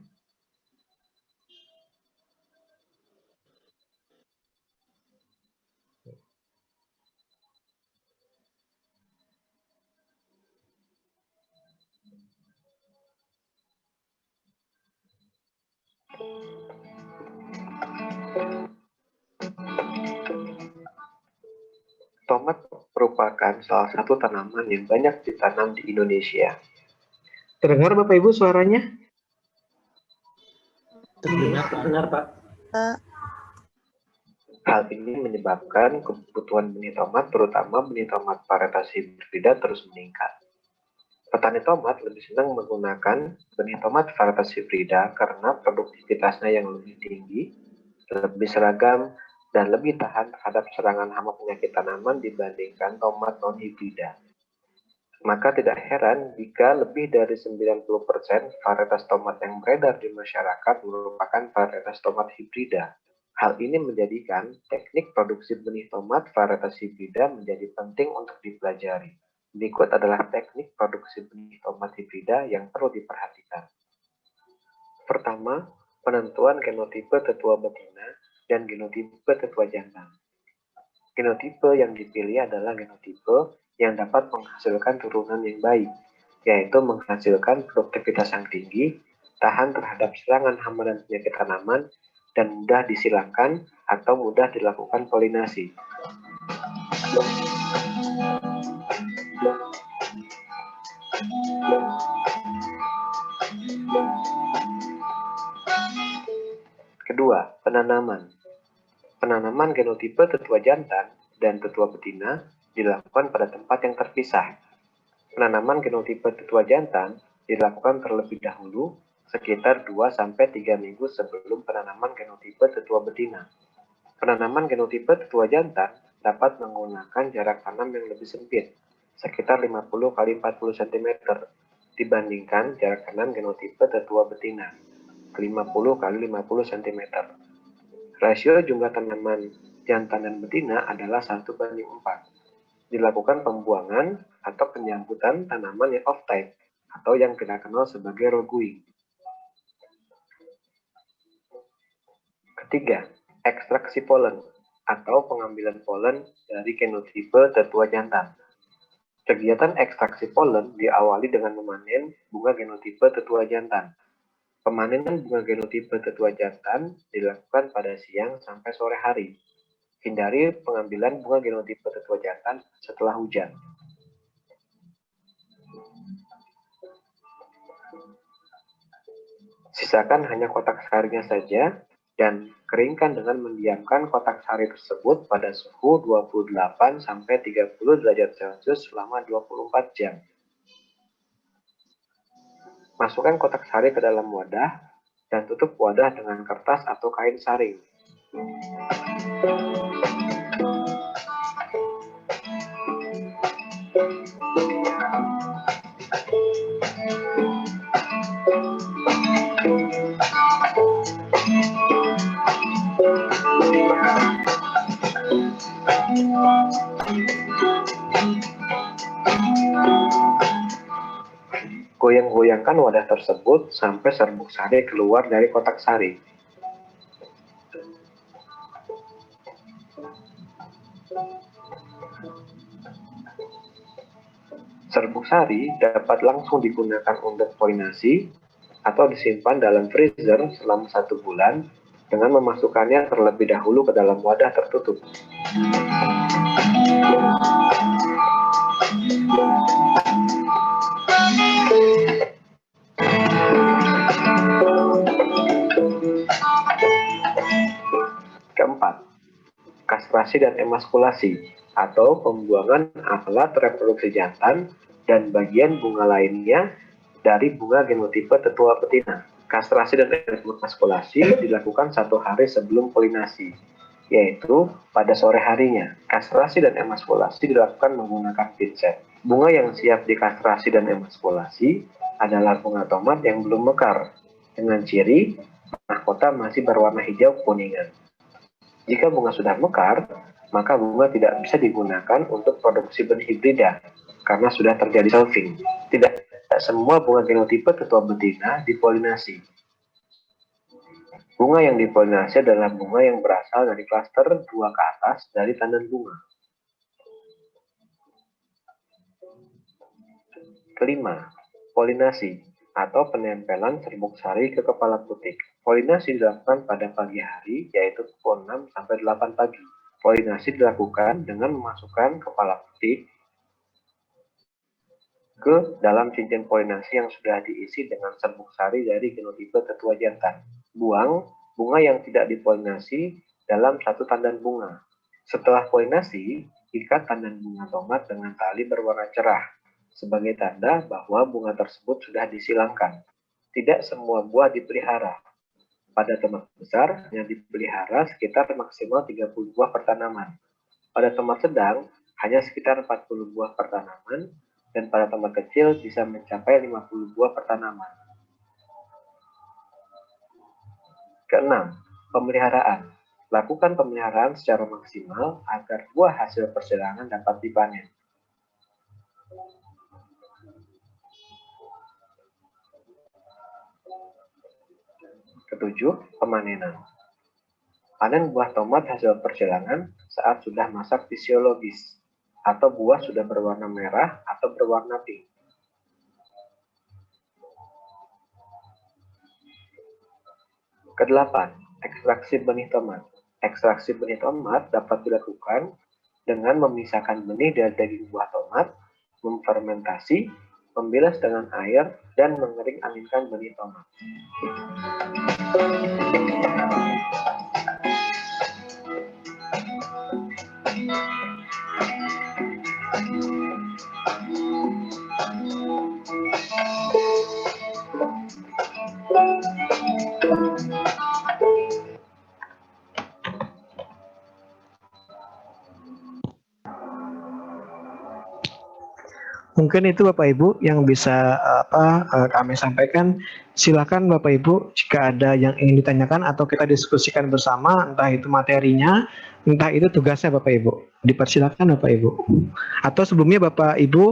tomat merupakan salah satu tanaman yang banyak ditanam di Indonesia. Terdengar Bapak Ibu suaranya? Benar, Pak. Hal ini menyebabkan kebutuhan benih tomat, terutama benih tomat varietas hibrida, terus meningkat. Petani tomat lebih senang menggunakan benih tomat varietas hibrida karena produktivitasnya yang lebih tinggi, lebih seragam, dan lebih tahan terhadap serangan hama penyakit tanaman dibandingkan tomat non-hibrida. Maka tidak heran jika lebih dari 90% varietas tomat yang beredar di masyarakat merupakan varietas tomat hibrida. Hal ini menjadikan teknik produksi benih tomat varietas hibrida menjadi penting untuk dipelajari. Berikut adalah teknik produksi benih tomat hibrida yang perlu diperhatikan. Pertama, penentuan genotipe tetua betina dan genotipe tetua jantan. Genotipe yang dipilih adalah genotipe yang dapat menghasilkan turunan yang baik, yaitu menghasilkan produktivitas yang tinggi, tahan terhadap serangan hama dan penyakit tanaman, dan mudah disilangkan atau mudah dilakukan polinasi. Kedua, penanaman. Penanaman genotipe tetua jantan dan tetua betina dilakukan pada tempat yang terpisah. Penanaman genotipe tetua jantan dilakukan terlebih dahulu sekitar 2-3 minggu sebelum penanaman genotipe tetua betina. Penanaman genotipe tetua jantan dapat menggunakan jarak tanam yang lebih sempit, sekitar 50 x 40 cm, dibandingkan jarak tanam genotipe tetua betina, 50 x 50 cm. Rasio jumlah tanaman jantan dan betina adalah 1:4. Dilakukan pembuangan atau penyambutan tanaman yang off-type atau yang kita kenal sebagai roguing. Ketiga, ekstraksi polen atau pengambilan polen dari genotipe tetua jantan. Kegiatan ekstraksi polen diawali dengan memanen bunga genotipe tetua jantan. Pemanenan bunga genotipe tetua jantan dilakukan pada siang sampai sore hari. Hindari pengambilan bunga genotipe tetua jantan setelah hujan. Sisakan hanya kotak sarinya saja dan keringkan dengan mendiamkan kotak sari tersebut pada suhu 28-30 derajat Celcius selama 24 jam. Masukkan kotak sari ke dalam wadah dan tutup wadah dengan kertas atau kain saring. Goyang-goyangkan wadah tersebut sampai serbuk sari keluar dari kotak sari. Serbuk sari dapat langsung digunakan untuk polinasi atau disimpan dalam freezer selama 1 bulan dengan memasukkannya terlebih dahulu ke dalam wadah tertutup. Keempat, kastrasi dan emaskulasi atau pembuangan alat reproduksi jantan dan bagian bunga lainnya dari bunga genotipe tetua betina. Kastrasi dan emaskulasi dilakukan 1 hari sebelum polinasi, yaitu pada sore harinya. Kastrasi dan emaskulasi dilakukan menggunakan pinset. Bunga yang siap dikastrasi dan emaskulasi adalah bunga tomat yang belum mekar, dengan ciri mahkota masih berwarna hijau kuningan. Jika bunga sudah mekar, maka bunga tidak bisa digunakan untuk produksi benih hibrida karena sudah terjadi selfing. Tidak semua bunga genotipe tetua betina dipolinasi. Bunga yang dipolinasi adalah bunga yang berasal dari klaster 2 ke atas dari tandan bunga. Kelima, polinasi atau penempelan serbuk sari ke kepala putik. Polinasi dilakukan pada pagi hari, yaitu pukul 6 sampai 8 pagi. Polinasi dilakukan dengan memasukkan kepala petik ke dalam cincin polinasi yang sudah diisi dengan serbuk sari dari genotipe tetua jantan. Buang bunga yang tidak dipolinasi dalam satu tandan bunga. Setelah polinasi, ikat tandan bunga tomat dengan tali berwarna cerah sebagai tanda bahwa bunga tersebut sudah disilangkan. Tidak semua buah dipelihara. Pada tomat besar yang dipelihara sekitar maksimal 30 buah per tanaman. Pada tomat sedang hanya sekitar 40 buah per tanaman, dan pada tomat kecil bisa mencapai 50 buah per tanaman. Keenam, pemeliharaan. Lakukan pemeliharaan secara maksimal agar buah hasil persilangan dapat dipanen. Ketujuh, pemanenan. Panen buah tomat hasil persilangan saat sudah masak fisiologis atau buah sudah berwarna merah atau berwarna pink. Kedelapan, ekstraksi benih tomat. Ekstraksi benih tomat dapat dilakukan dengan memisahkan benih dari daging buah tomat, memfermentasi, membilas dengan air, dan mengering anginkan benih tomat. Mungkin itu Bapak Ibu yang bisa kami sampaikan. Silakan Bapak Ibu jika ada yang ingin ditanyakan atau kita diskusikan bersama, entah itu materinya, entah itu tugasnya Bapak Ibu. Dipersilakan Bapak Ibu. Atau sebelumnya Bapak Ibu,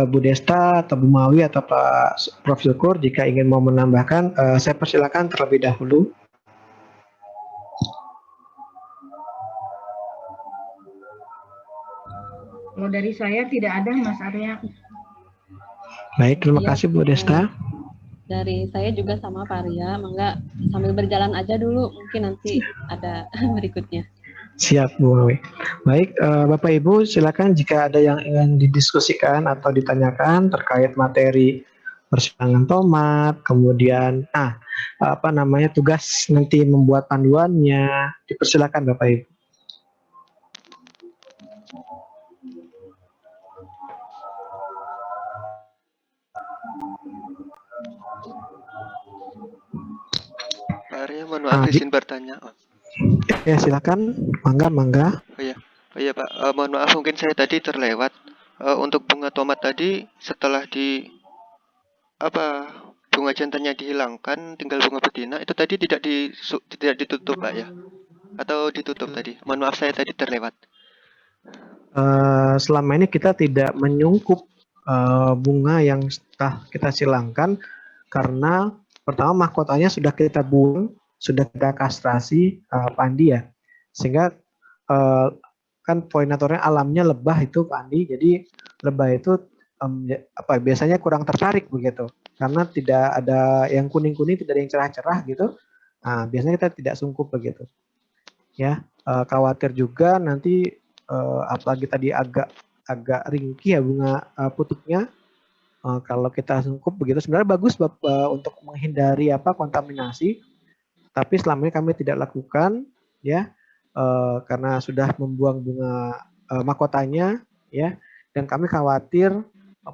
Bu Desta atau Bu Mawi atau Pak Prof. Syukur jika ingin mau menambahkan, saya persilakan terlebih dahulu. Kalau dari saya tidak ada, Mas Arya. Baik, terima kasih Bu Desta. Dari saya juga sama Pak Arya, mangga sambil berjalan aja dulu, mungkin nanti ada berikutnya. Siap Bu Mawi. Baik, Bapak Ibu silakan jika ada yang ingin didiskusikan atau ditanyakan terkait materi persilangan tomat, kemudian tugas nanti membuat panduannya, dipersilakan Bapak Ibu. Pak Arya, mohon maaf izin bertanya. Ya silakan, mangga. Oh iya Pak, mohon maaf mungkin saya tadi terlewat. Untuk bunga tomat tadi setelah bunga jantannya dihilangkan, tinggal bunga betina, itu tadi tidak ditutup Pak ya? Atau ditutup tadi? Mohon maaf saya tadi terlewat. Selama ini kita tidak menyungkup bunga yang setelah kita silangkan karena pertama mahkotanya sudah kita buang, sudah kita kastrasi Pak Andi ya, sehingga kan polinatornya alamnya lebah itu Pak Andi, jadi lebah itu biasanya kurang tertarik begitu, karena tidak ada yang kuning-kuning, tidak ada yang cerah-cerah gitu. Nah, biasanya kita tidak sungkup begitu. Ya, khawatir juga nanti apalagi tadi agak ringkih ya bunga putuknya. Kalau kita sungkup begitu sebenarnya bagus untuk menghindari kontaminasi, tapi selama ini kami tidak lakukan ya, karena sudah membuang bunga mahkotanya ya, dan kami khawatir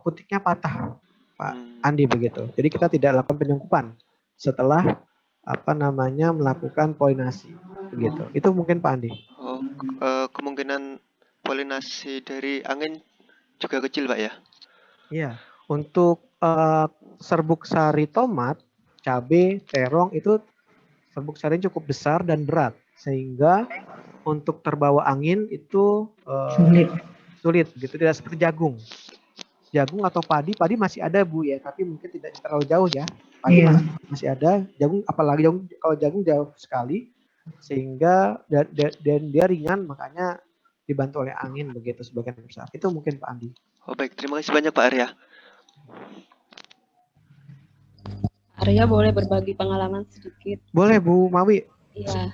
putiknya patah Pak Andi begitu. Jadi kita tidak lakukan penyungkupan setelah melakukan polinasi begitu. Itu mungkin Pak Andi. Kemungkinan polinasi dari angin juga kecil Pak ya? Iya. Untuk serbuk sari tomat, cabai, terong itu serbuk sari cukup besar dan berat, sehingga untuk terbawa angin itu sulit gitu, tidak seperti jagung atau padi masih ada Bu ya, tapi mungkin tidak terlalu jauh ya. Padi masih ada, jagung apalagi kalau jagung jauh sekali, sehingga dan dia ringan, makanya dibantu oleh angin begitu sebagian besar. Itu mungkin Pak Andi. Oh baik, terima kasih banyak Pak Arya. Arya boleh berbagi pengalaman sedikit? Boleh Bu Mawi. Iya.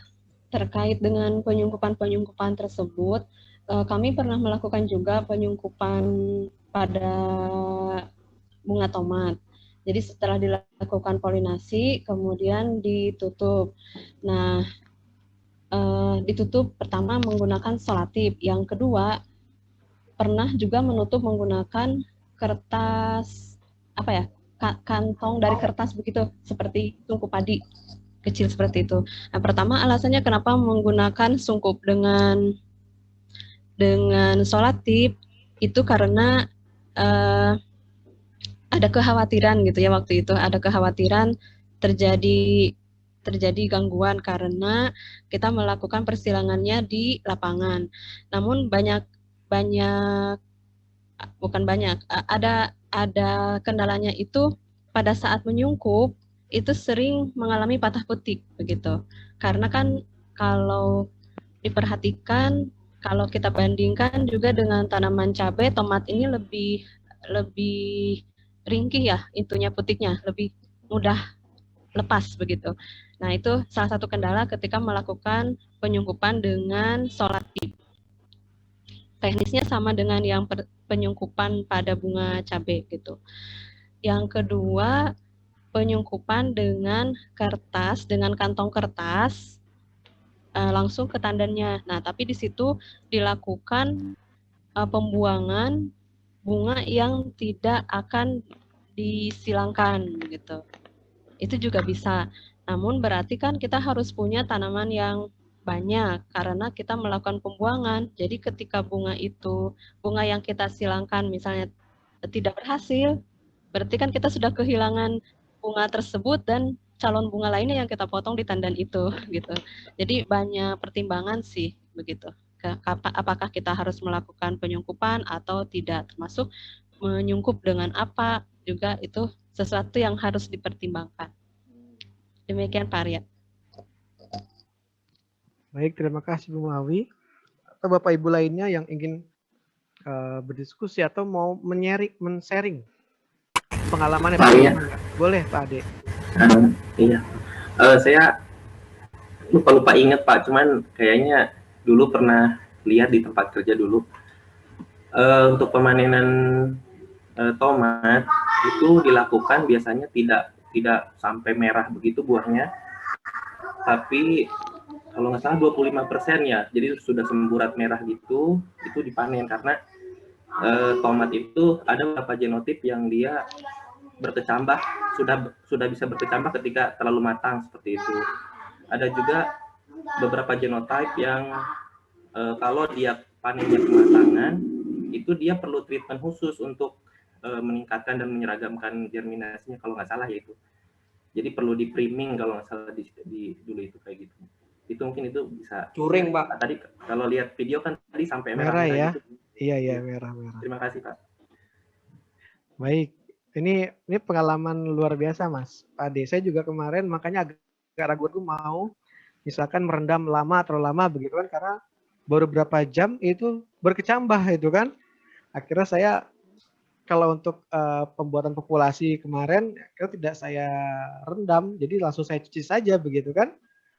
terkait dengan penyungkupan tersebut, kami pernah melakukan juga penyungkupan pada bunga tomat. Jadi setelah dilakukan polinasi, kemudian ditutup. Nah, ditutup pertama menggunakan selotip. Yang kedua, pernah juga menutup menggunakan kertas, apa ya, kantong dari kertas begitu, seperti sungkup padi kecil seperti itu. Nah, pertama alasannya kenapa menggunakan sungkup dengan selotip itu karena ada kekhawatiran gitu ya, waktu itu ada kekhawatiran terjadi gangguan karena kita melakukan persilangannya di lapangan. Namun ada kendalanya itu pada saat menyungkup itu sering mengalami patah putik begitu. Karena kan kalau diperhatikan, kalau kita bandingkan juga dengan tanaman cabai, tomat ini lebih ringkih ya, intunya putiknya lebih mudah lepas begitu. Nah, itu salah satu kendala ketika melakukan penyungkupan dengan selotip. Teknisnya sama dengan yang penyungkupan pada bunga cabai gitu. Yang kedua, penyungkupan dengan kertas, dengan kantong kertas langsung ke tandannya. Nah, tapi di situ dilakukan pembuangan bunga yang tidak akan disilangkan gitu. Itu juga bisa. Namun berarti kan kita harus punya tanaman yang banyak karena kita melakukan pembuangan. Jadi ketika bunga yang kita silangkan misalnya tidak berhasil, berarti kan kita sudah kehilangan bunga tersebut dan calon bunga lainnya yang kita potong di tandan itu gitu. Jadi banyak pertimbangan sih begitu. Apakah kita harus melakukan penyungkupan atau tidak, termasuk menyungkup dengan apa juga itu sesuatu yang harus dipertimbangkan. Demikian Pak Arya. Baik, terima kasih Bu Mawi. Atau Bapak Ibu lainnya yang ingin berdiskusi atau mau men-sharing pengalamannya Pak Arya. Boleh Pak Ade. Iya, saya lupa ingat Pak, cuman kayaknya dulu pernah lihat di tempat kerja dulu untuk pemanenan tomat itu dilakukan biasanya tidak sampai merah begitu buahnya, tapi kalau nggak salah 25% ya, jadi sudah semburat merah gitu, itu dipanen karena tomat itu ada beberapa genotip yang dia berkecambah, sudah bisa berkecambah ketika terlalu matang seperti itu. Ada juga beberapa genotype yang kalau dia panennya kematangan itu dia perlu treatment khusus untuk meningkatkan dan menyeragamkan germinasinya kalau nggak salah ya itu. Jadi perlu di priming kalau nggak salah di dulu itu kayak gitu. Itu mungkin itu bisa curing Pak. Tadi kalau lihat video kan tadi sampai merah ya. Gitu. Iya merah. Terima kasih Pak. Baik. Ini pengalaman luar biasa Mas. Pak Ade, saya juga kemarin makanya agak ragu mau misalkan merendam lama terlalu lama begitu kan, karena baru berapa jam itu berkecambah itu kan. Akhirnya saya kalau untuk pembuatan populasi kemarin tidak saya rendam, jadi langsung saya cuci saja begitu kan.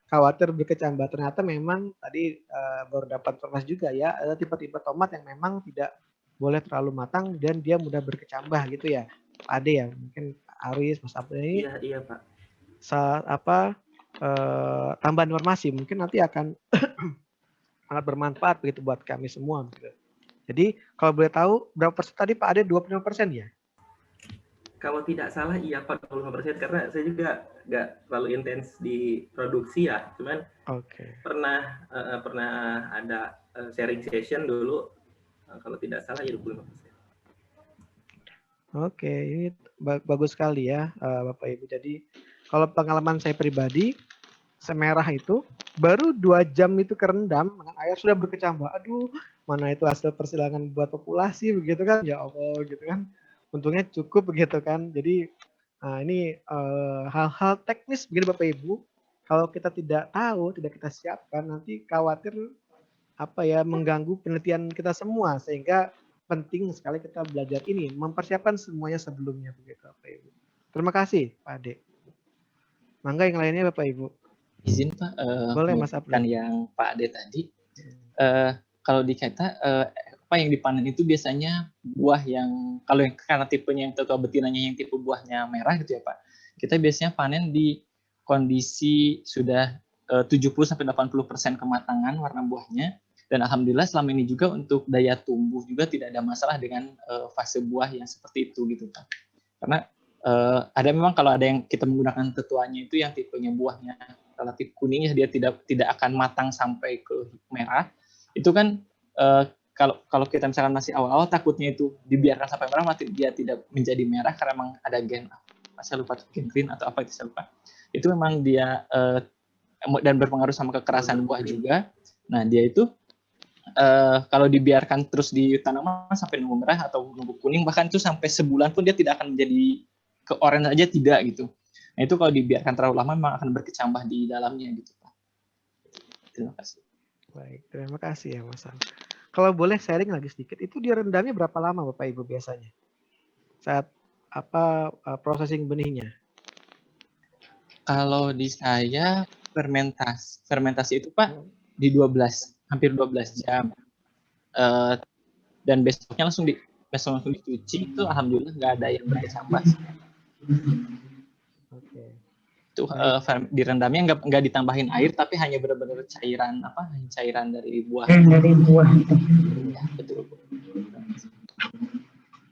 Khawatir berkecambah. Ternyata memang tadi baru dapat informasi juga ya, ada tipe-tipe tomat yang memang tidak boleh terlalu matang dan dia mudah berkecambah gitu ya. Pak Ade ya, mungkin Aris, Mas Abdul ini iya Pak. Tambahan informasi mungkin nanti akan sangat bermanfaat begitu buat kami semua. Gitu. Jadi kalau boleh tahu berapa persen tadi Pak Ade 25% ya? Kalau tidak salah iya Pak 25%, karena saya juga nggak terlalu intens di produksi ya, cuman pernah ada sharing session dulu, kalau tidak salah ya 25%. Oke, ini bagus sekali ya Bapak Ibu. Jadi kalau pengalaman saya pribadi, semerah itu baru 2 jam itu kerendam dengan air sudah berkecambah. Aduh, mana itu hasil persilangan buat populasi begitu kan? Ya Allah gitu kan. Untungnya cukup begitu kan. Jadi ini hal-hal teknis begini Bapak Ibu. Kalau kita tidak tahu, tidak kita siapkan, nanti khawatir mengganggu penelitian kita semua, sehingga penting sekali kita belajar ini, mempersiapkan semuanya sebelumnya begitu Bapak Ibu. Terima kasih Pak Ade. Mangga yang lainnya Bapak Ibu. Izin Pak, Boleh Mas melanjutkan Abdul. yang Pak Ade tadi. Kalau di kita apa yang dipanen itu biasanya buah yang kalau yang karena tipenya yang tetua betinanya yang tipe buahnya merah gitu ya Pak. Kita biasanya panen di kondisi sudah 70-80% kematangan warna buahnya, dan alhamdulillah selama ini juga untuk daya tumbuh juga tidak ada masalah dengan fase buah yang seperti itu gitu Pak. Karena ada memang kalau ada yang kita menggunakan tetuanya itu yang tipenya buahnya relatif kuning ya, dia tidak akan matang sampai ke merah. Itu kan kalau kita misalkan masih awal-awal takutnya itu dibiarkan sampai merah, dia tidak menjadi merah karena memang ada gen saya lupa gen green atau apa itu saya lupa. Itu memang dia dan berpengaruh sama kekerasan buah juga. Nah dia itu kalau dibiarkan terus di tanaman sampai nunggu merah atau nunggu kuning, bahkan itu sampai sebulan pun dia tidak akan menjadi ke orange aja, tidak gitu. Nah itu kalau dibiarkan terlalu lama memang akan berkecambah di dalamnya gitu Pak. Terima kasih. Baik, terima kasih ya Mas Sam. Kalau boleh sharing lagi sedikit, itu direndamnya berapa lama Bapak Ibu biasanya saat processing benihnya? Kalau di saya fermentasi itu Pak di hampir 12 jam. Dan besoknya langsung dicuci, itu alhamdulillah nggak ada yang berkecambah. Oke. Itu direndamnya nggak ditambahin air, tapi hanya benar-benar cairan dari buah. Dari buah itu. Ya, betul.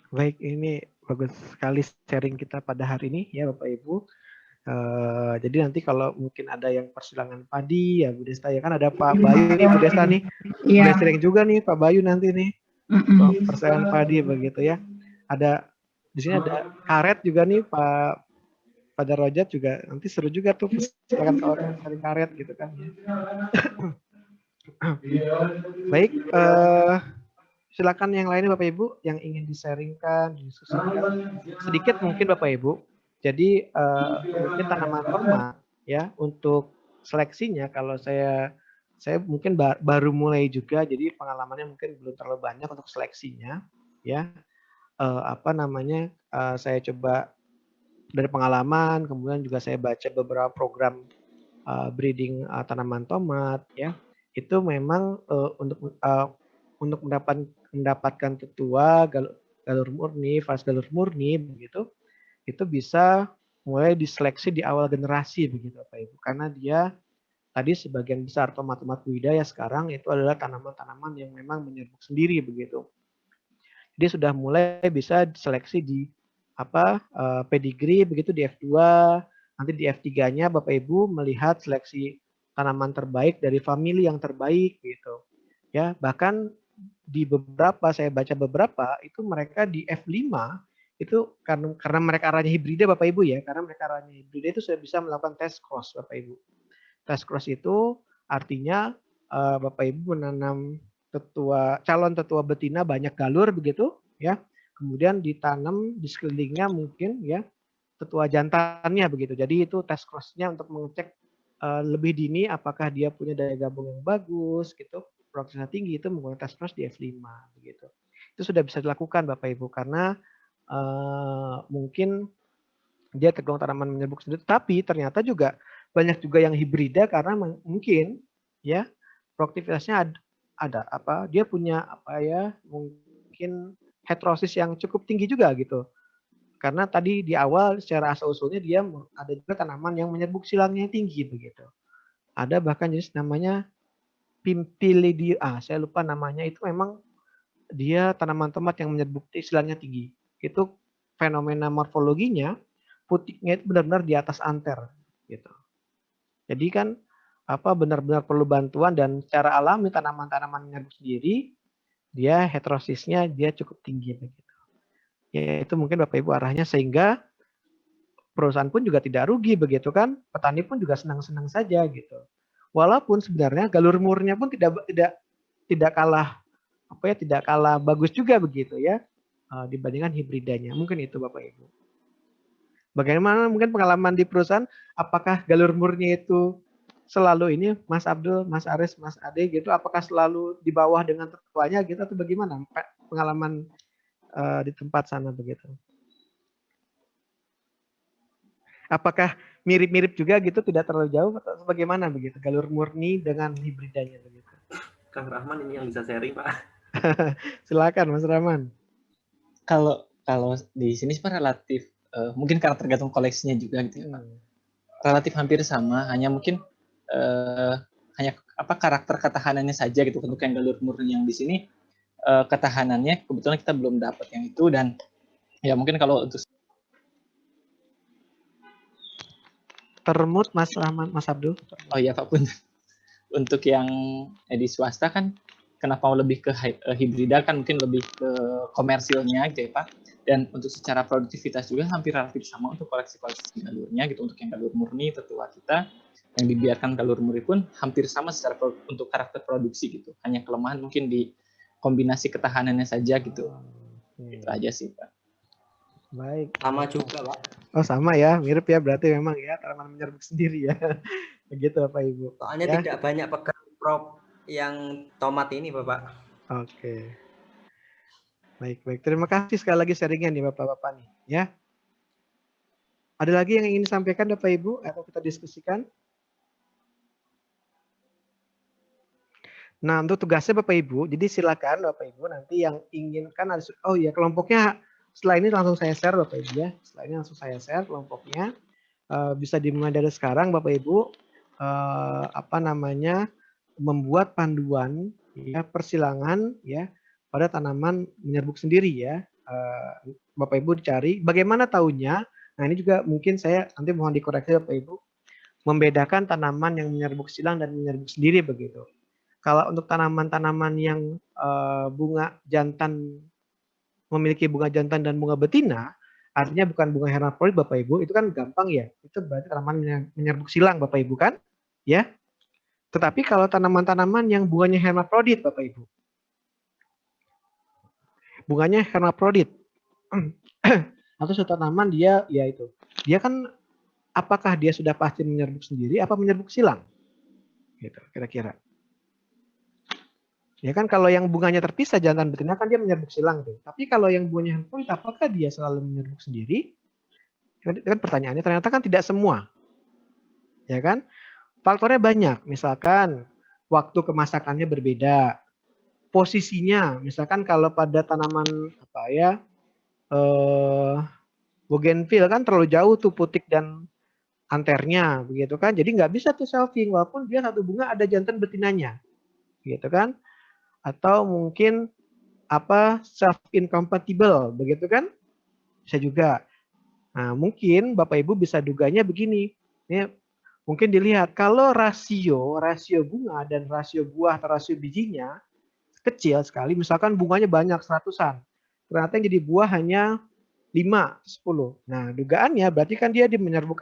Baik, ini bagus sekali sharing kita pada hari ini ya Bapak Ibu. Jadi nanti kalau mungkin ada yang persilangan padi ya Bu Desta, ya kan ada Pak Bayu nih Bu Desta nih. Boleh sharing juga nih Pak Bayu nanti nih. Persilangan padi begitu ya. Ada di sini ada karet juga nih Pak pada Rojat juga, nanti seru juga tuh silakan sharing karet gitu kan ya. Baik, silakan yang lainnya Bapak Ibu yang ingin di-sharingkan, didiskusikan sedikit mungkin Bapak Ibu. Jadi mungkin tanaman tomat ya untuk seleksinya, kalau saya mungkin baru mulai juga, jadi pengalamannya mungkin belum terlalu banyak untuk seleksinya ya. Saya coba dari pengalaman, kemudian juga saya baca beberapa program breeding tanaman tomat ya. Itu memang untuk mendapatkan tetua galur murni, vas galur murni begitu, itu bisa mulai diseleksi di awal generasi begitu Bapak Ibu. Karena dia tadi sebagian besar tomat-tomat budidaya sekarang itu adalah tanaman-tanaman yang memang menyerbuk sendiri begitu. Jadi sudah mulai bisa diseleksi di pedigree begitu di F2, nanti di F3-nya Bapak Ibu melihat seleksi tanaman terbaik dari famili yang terbaik gitu. Ya, bahkan di saya baca beberapa itu mereka di F5 itu karena mereka arahnya hibrida Bapak Ibu ya, karena mereka arahnya hibrida itu sudah bisa melakukan test cross Bapak Ibu. Test cross itu artinya Bapak Ibu menanam calon tetua betina banyak galur begitu ya. Kemudian ditanam di sekelilingnya mungkin ya tetua jantannya begitu. Jadi itu test cross-nya untuk mengecek lebih dini apakah dia punya daya gabung yang bagus gitu, produktivitasnya tinggi, itu menggunakan test cross di F5 begitu. Itu sudah bisa dilakukan Bapak Ibu karena mungkin dia tergolong tanaman menyerbuk sendiri, tapi ternyata juga banyak juga yang hibrida karena mungkin ya produktivitasnya ada dia punya mungkin heterosis yang cukup tinggi juga gitu. Karena tadi di awal secara asal-usulnya dia ada juga tanaman yang menyerbuk silangnya tinggi begitu. Ada bahkan jenis namanya Pimpilidia, saya lupa namanya, itu memang dia tanaman tomat yang menyerbuk silangnya tinggi. Itu fenomena morfologinya putiknya itu benar-benar di atas anter gitu. Jadi kan benar-benar perlu bantuan, dan secara alami tanaman-tanaman menyerbuk sendiri dia heterosisnya dia cukup tinggi begitu. Ya itu mungkin Bapak Ibu arahnya, sehingga perusahaan pun juga tidak rugi begitu kan, petani pun juga senang-senang saja gitu. Walaupun sebenarnya galur murnya pun tidak kalah tidak kalah bagus juga begitu ya dibandingkan hibridanya. Mungkin itu Bapak Ibu. Bagaimana mungkin pengalaman di perusahaan, apakah galur murni itu selalu ini Mas Abdul, Mas Aris, Mas Ade gitu, apakah selalu di bawah dengan tetuanya gitu atau bagaimana pengalaman di tempat sana begitu? Apakah mirip-mirip juga gitu, tidak terlalu jauh atau bagaimana begitu? Galur murni dengan hibridanya begitu. Kang Rahman ini yang bisa sharing, Pak. Silakan Mas Rahman. Kalau di sini sebenarnya relatif mungkin karena tergantung koleksinya juga gitu ya Pak. Relatif hampir sama, hanya mungkin hanya karakter ketahanannya saja gitu. Untuk yang galur murni yang di sini ketahanannya kebetulan kita belum dapat yang itu, dan ya mungkin kalau untuk termut Mas Rahman, Mas Abdul. Oh iya Pak Pun. Untuk yang di swasta kan kenapa lebih ke hibrida kan mungkin lebih ke komersilnya gitu ya Pak. Dan untuk secara produktivitas juga hampir relatif sama untuk koleksi-koleksi galurnya gitu. Untuk yang galur murni tertua kita yang dibiarkan galur murni pun hampir sama secara untuk karakter produksi gitu. Hanya kelemahan mungkin di kombinasi ketahanannya saja gitu. Itu aja sih Pak. Baik. Sama juga Pak. Oh sama ya, mirip ya berarti memang ya tanaman menyerbuk sendiri ya. Begitu Bapak Ibu. Soalnya ya? tidak banyak pegang prop yang tomat ini Bapak. Oke. Baik. Terima kasih sekali lagi sharingnya nih Bapak-Bapak nih ya. Ada lagi yang ingin disampaikan Bapak Ibu atau kita diskusikan? Nah, untuk tugasnya Bapak Ibu, jadi silakan Bapak Ibu nanti yang inginkan oh ya kelompoknya setelah ini langsung saya share Bapak Ibu ya. Setelah ini langsung saya share kelompoknya. Bisa dimulai dari sekarang Bapak Ibu membuat panduan ya persilangan ya pada tanaman menyerbuk sendiri ya. Bapak Ibu dicari bagaimana tahunya. Nah, ini juga mungkin saya nanti mohon dikoreksi Bapak Ibu. Membedakan tanaman yang menyerbuk silang dan menyerbuk sendiri begitu. Kalau untuk tanaman-tanaman yang bunga jantan memiliki bunga jantan dan bunga betina, artinya bukan bunga hermafrodit Bapak Ibu, itu kan gampang ya. Itu berarti tanaman menyerbuk silang Bapak Ibu kan? Ya. Tetapi kalau tanaman-tanaman yang bunganya hermafrodit Bapak Ibu. Bunganya hermafrodit. Atau suatu tanaman dia ya itu. Dia kan apakah dia sudah pasti menyerbuk sendiri apa menyerbuk silang? Gitu kira-kira. Ya kan kalau yang bunganya terpisah jantan betina kan dia menyerbuk silang tuh. Tapi kalau yang bunganya hermafrodit apakah dia selalu menyerbuk sendiri? Itu kan pertanyaannya ternyata kan tidak semua. Ya kan? Faktornya banyak. Misalkan waktu kemasakannya berbeda. Posisinya, misalkan kalau pada tanaman bougainville kan terlalu jauh tuh putik dan anternya begitu kan. Jadi nggak bisa tuh selfing walaupun dia satu bunga ada jantan betinanya. Gitu kan? Atau mungkin self incompatible begitu kan, bisa juga. Nah mungkin Bapak Ibu bisa duganya begini, ini mungkin dilihat kalau rasio bunga dan rasio buah atau rasio bijinya kecil sekali, misalkan bunganya banyak 100-an, ternyata yang jadi buah hanya 5, 10. Nah dugaannya berarti kan dia menyerbuk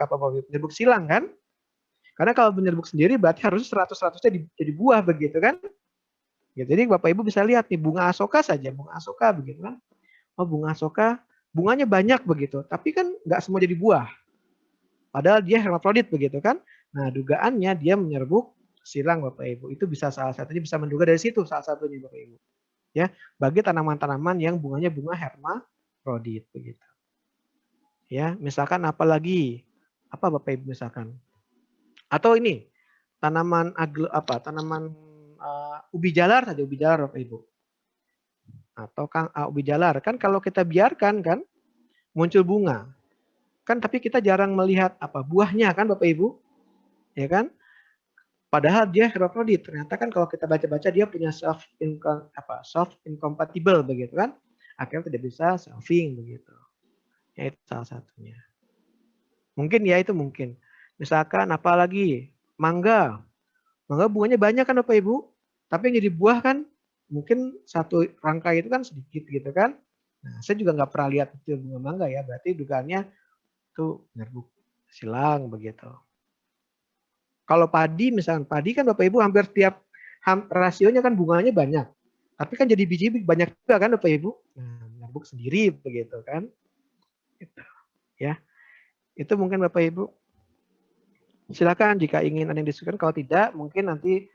menyerbuk silang kan, karena kalau menyerbuk sendiri berarti harusnya 100-100-nya jadi buah begitu kan. Jadi Bapak Ibu bisa lihat nih bunga asoka saja, bunga asoka begitu kan. Oh bunga asoka bunganya banyak begitu, tapi kan nggak semua jadi buah. Padahal dia hermafrodit begitu kan. Nah dugaannya dia menyerbuk silang Bapak Ibu. Itu bisa salah satunya bisa menduga dari situ salah satunya Bapak Ibu. Ya, bagi tanaman-tanaman yang bunganya bunga hermafrodit begitu. Ya, misalkan apalagi apa Bapak Ibu misalkan. Atau ini tanaman ubi jalar saja, ubi jalar Bapak Ibu. Atau ubi jalar kan kalau kita biarkan kan muncul bunga. Kan tapi kita jarang melihat buahnya kan Bapak Ibu. Ya kan? Padahal dia hermafrodit. Ternyata kan kalau kita baca-baca dia punya self incompatible begitu kan. Akhirnya tidak bisa selfing begitu. Ya itu salah satunya. Mungkin ya itu mungkin. Misalkan apalagi mangga. Mangga bunganya banyak kan Bapak Ibu. Tapi yang jadi buah kan mungkin satu rangkai itu kan sedikit gitu kan. Nah, saya juga nggak pernah lihat itu bunga mangga ya. Berarti dugaannya itu menyerbuk silang begitu. Kalau padi misalkan, padi kan Bapak Ibu hampir tiap rasionya kan bunganya banyak. Tapi kan jadi biji banyak juga kan Bapak Ibu. Nah, menyerbuk sendiri begitu kan. Gitu. Ya. Itu mungkin Bapak Ibu. Silakan jika ingin ada yang diskusikan, kalau tidak mungkin nanti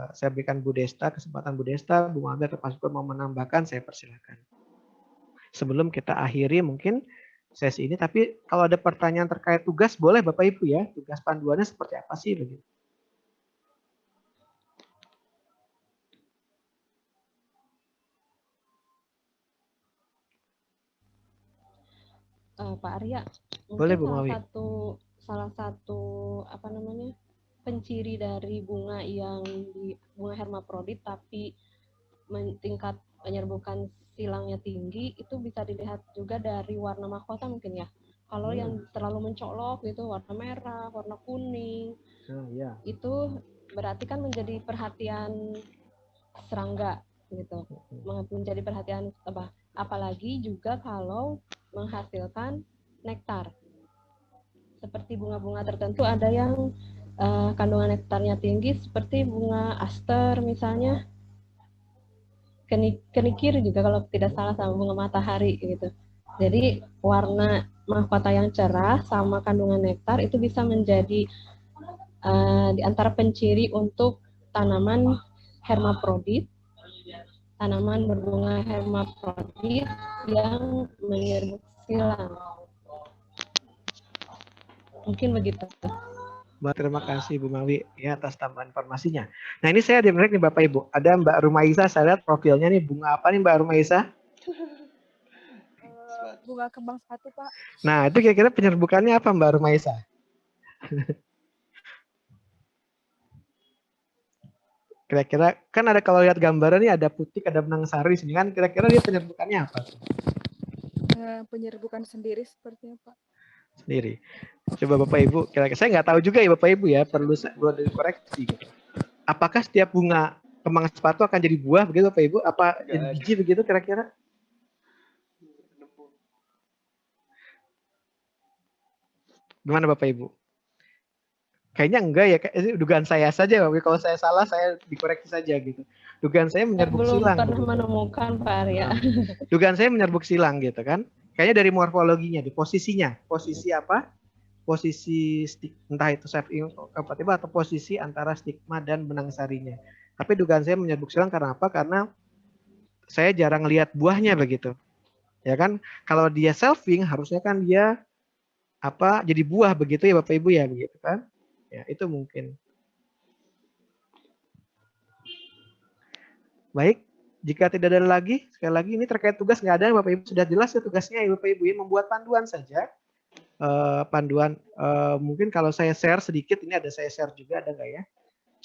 saya berikan Bu Desta, kesempatan Bu Desta, Bu Mabe atau Pak Syukur mau menambahkan, saya persilakan. Sebelum kita akhiri mungkin sesi ini. Tapi kalau ada pertanyaan terkait tugas, boleh Bapak Ibu ya. Tugas panduannya seperti apa sih begitu? Pak Arya, Boleh mungkin Bu Mawi. salah satu apa namanya penciri dari bunga yang di bunga hermaprodit tapi tingkat penyerbukan silangnya tinggi itu bisa dilihat juga dari warna mahkota mungkin ya. Kalau yang terlalu mencolok gitu warna merah, warna kuning, Ya. itu berarti kan menjadi perhatian serangga gitu, menjadi perhatian apa? Apalagi juga kalau menghasilkan nektar. Seperti bunga-bunga tertentu ada yang kandungan nektarnya tinggi seperti bunga aster misalnya, kenikir juga kalau tidak salah sama bunga matahari gitu. Jadi warna mahkota yang cerah sama kandungan nektar itu bisa menjadi di antara penciri untuk tanaman hermaprodit, tanaman berbunga hermaprodit yang menyerbuk silang. Mungkin begitu. Terima kasih Bu Mawi ya atas tambahan informasinya. Nah ini saya menarik nih Bapak Ibu. Ada Mbak Rumaisa, saya lihat profilnya nih bunga apa nih Mbak Rumaisa? Bunga kembang sepatu Pak. Nah itu kira-kira penyerbukannya apa Mbak Rumaisa? Kira-kira kan ada kalau lihat gambarnya nih ada putik, ada benang sari sini kan kira-kira dia penyerbukannya apa? Penyerbukan sendiri sepertinya Pak. Sendiri. Coba Bapak Ibu, kira-kira saya nggak tahu juga ya Bapak Ibu ya, perlu dikoreksi gitu. Apakah setiap bunga kembang sepatu akan jadi buah begitu Bapak Ibu? Apa jadi biji begitu kira-kira? Gimana Bapak Ibu? Kayaknya enggak ya, ini dugaan saya saja Bapak Ibu. Kalau saya salah saya dikoreksi saja gitu. Dugaan saya menyerbuk silang. Belum pernah begitu. menemukan Pak Arya. Dugaan saya menyerbuk silang gitu kan. Kayaknya dari morfologinya, di posisinya. Posisi apa? Posisi entah itu self-incompatible atau posisi antara stigma dan benang sarinya. Tapi dugaan saya menyerbuk silang karena apa? Karena saya jarang lihat buahnya begitu. Ya kan? Kalau dia selfing harusnya kan dia apa? Jadi buah begitu ya Bapak Ibu ya begitu kan? Ya, itu mungkin. Baik, jika tidak ada lagi, sekali lagi ini terkait tugas nggak ada, Bapak Ibu sudah jelas ya tugasnya ya Bapak Ibu ya, membuat panduan saja. Panduan, mungkin kalau saya share sedikit, ini ada saya share juga, ada nggak ya?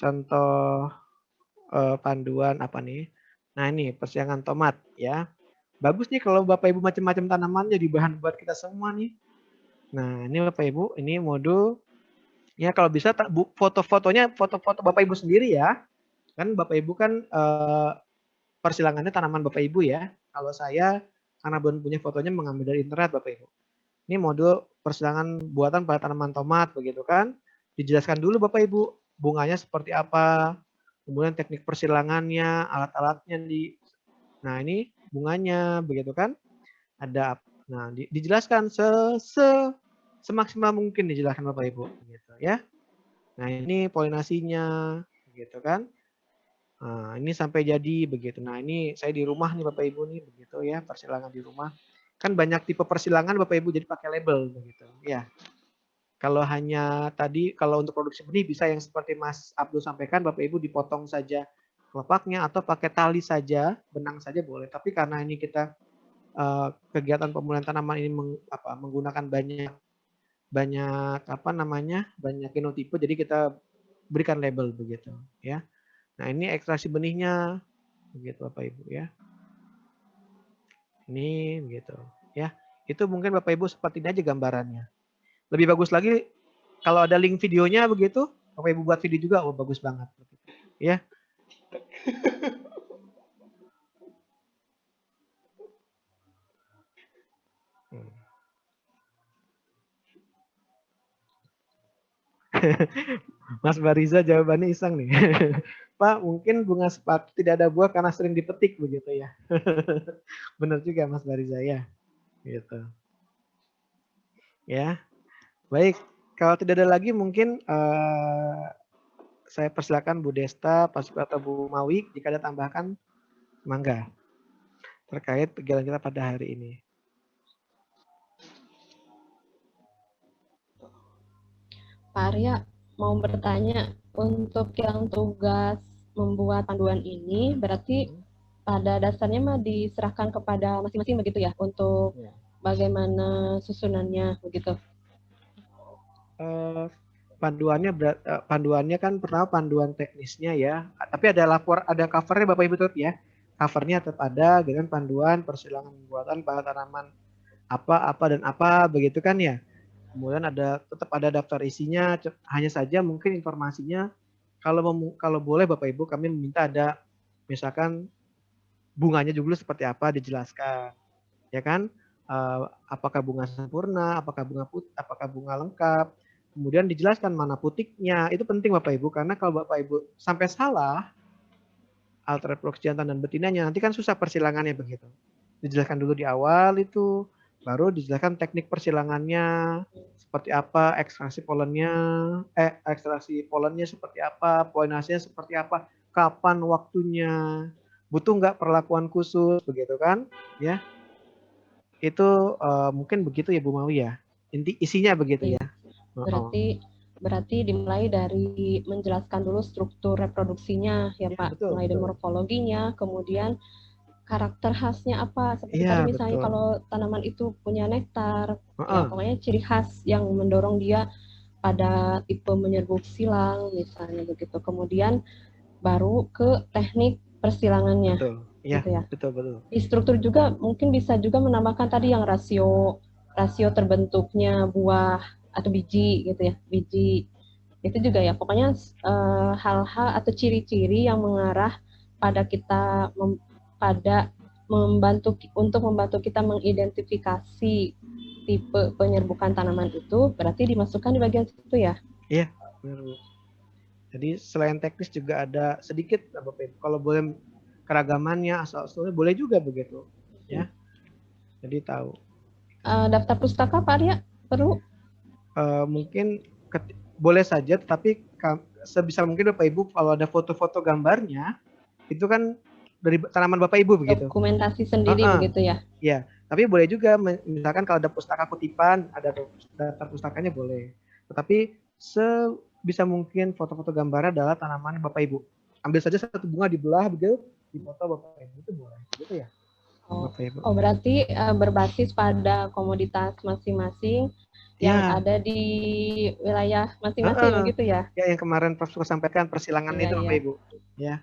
Contoh panduan apa nih? Nah ini persilangan tomat ya. Bagus nih kalau Bapak Ibu macam-macam tanaman jadi bahan buat kita semua nih. Nah ini Bapak Ibu, ini modul. Ya kalau bisa foto-fotonya, foto-foto Bapak Ibu sendiri ya. Kan Bapak Ibu kan persilangannya tanaman Bapak Ibu ya. Kalau saya karena belum punya fotonya mengambil dari internet Bapak Ibu. Ini modul persilangan buatan pada tanaman tomat begitu kan. Dijelaskan dulu Bapak Ibu bunganya seperti apa, kemudian teknik persilangannya, alat-alatnya nah ini bunganya begitu kan. Ada nah dijelaskan semaksimal mungkin dijelaskan Bapak Ibu gitu ya. Nah, ini polinasinya begitu kan. Nah, ini sampai jadi begitu. Nah, ini saya di rumah nih Bapak Ibu nih begitu ya, persilangan di rumah. Kan banyak tipe persilangan Bapak Ibu jadi pakai label begitu. Ya. Kalau hanya tadi kalau untuk produksi benih bisa yang seperti Mas Abdul sampaikan Bapak Ibu dipotong saja kelopaknya atau pakai tali saja, benang saja boleh. Tapi karena ini kita kegiatan pemulihan tanaman ini menggunakan banyak banyak genotipe jadi kita berikan label begitu ya. Nah, ini ekstraksi benihnya begitu Bapak Ibu ya. Ini begitu ya. Itu mungkin Bapak Ibu seperti ini aja gambarannya. Lebih bagus lagi kalau ada link videonya begitu, Bapak Ibu buat video juga, oh bagus banget begitu. Ya. Mas Bariza jawabannya iseng nih. Pak, mungkin bunga sepatu tidak ada buah karena sering dipetik begitu ya. Benar juga Mas Bariza ya. Gitu. Ya. Baik, kalau tidak ada lagi mungkin saya persilakan Bu Desta atau Bu Mawi jika ada tambahan mangga terkait kegiatan kita pada hari ini. Pak Arya mau bertanya, untuk yang tugas membuat panduan ini berarti pada dasarnya mah diserahkan kepada masing-masing begitu ya untuk Ya. bagaimana susunannya begitu. Panduannya kan pertama panduan teknisnya ya, tapi ada covernya Bapak Ibu tetap ya. Covernya tetap ada dengan panduan persilangan pembuatan pada tanaman apa dan apa begitu kan ya. Kemudian tetap ada daftar isinya, hanya saja mungkin informasinya kalau boleh Bapak Ibu kami meminta ada misalkan bunganya dulu seperti apa dijelaskan, ya kan? Apakah bunga sempurna, apakah bunga lengkap, kemudian dijelaskan mana putiknya, itu penting Bapak Ibu karena kalau Bapak Ibu sampai salah alter reproduksi jantan dan betinanya nanti kan susah persilangannya begitu. Dijelaskan dulu di awal itu, baru dijelaskan teknik persilangannya seperti apa, ekstraksi polennya seperti apa, polinasinya seperti apa, kapan waktunya, butuh nggak perlakuan khusus begitu kan, ya. Itu mungkin begitu ya Bu Mawi ya. Isinya begitu ya. Berarti dimulai dari menjelaskan dulu struktur reproduksinya ya Pak, betul, mulai dari morfologinya, kemudian karakter khasnya apa, seperti tadi misalnya betul. kalau tanaman itu punya nektar, ya pokoknya ciri khas yang mendorong dia pada tipe menyerbuk silang misalnya begitu. Kemudian baru ke teknik persilangannya. Betul. Iya, gitu ya. Betul. Di struktur juga mungkin bisa juga menambahkan tadi yang rasio terbentuknya buah atau biji gitu ya, biji itu juga ya. Pokoknya hal-hal atau ciri-ciri yang mengarah pada kita membantu kita mengidentifikasi tipe penyerbukan tanaman itu, berarti dimasukkan di bagian situ ya. Iya, benar. Jadi selain teknis juga ada sedikit Bapak Ibu. Kalau boleh keragamannya asal-usulnya boleh juga begitu, ya. Jadi tahu. Daftar pustaka Pak Arya perlu? Mungkin boleh saja, tapi sebisa mungkin Bapak Ibu kalau ada foto-foto gambarnya itu kan dari tanaman Bapak Ibu begitu. Dokumentasi sendiri begitu ya? Iya, tapi boleh juga misalkan kalau ada pustaka kutipan, ada daftar pustakanya boleh. Tetapi sebisa mungkin foto-foto gambarnya adalah tanaman Bapak Ibu. Ambil saja satu bunga dibelah begitu, dipoto Bapak Ibu itu boleh, gitu ya. Bapak Ibu. Oh berarti berbasis pada komoditas masing-masing yang ada di wilayah masing-masing begitu ya? Ya, yang kemarin Prof suka sampaikan persilangan itu Bapak Ibu. Ya.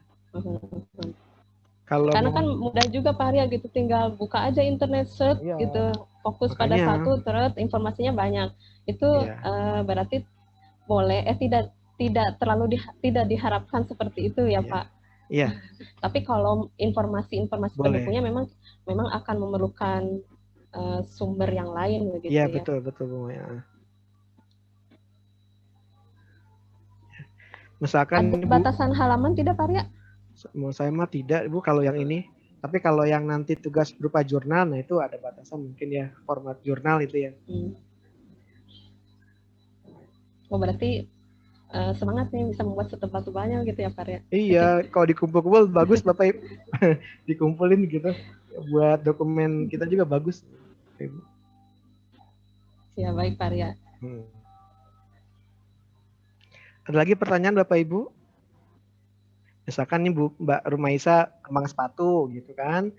Karena kan mudah juga Pak Arya gitu, tinggal buka aja internet search gitu, fokus pada satu, terus informasinya banyak. Itu berarti boleh tidak terlalu tidak diharapkan seperti itu ya Pak. Iya. Tapi kalau informasi pendukungnya memang akan memerlukan sumber yang lain begitu ya. Iya, betul Bu. Ya. Misalkan ada batasan halaman tidak Pak Arya? Menurut saya mah tidak Bu kalau yang ini. Tapi kalau yang nanti tugas berupa jurnal, nah itu ada batasan mungkin ya, format jurnal itu ya. Oh berarti semangat nih bisa membuat setebal banyak gitu ya Pak Arya? Iya, kalau dikumpul-kumpul bagus Bapak Ibu. Dikumpulin gitu. Buat dokumen kita juga bagus. Ya baik Pak Arya. Ada lagi pertanyaan Bapak Ibu? Misalkan nih Mbak Rumaisa kembang sepatu gitu kan.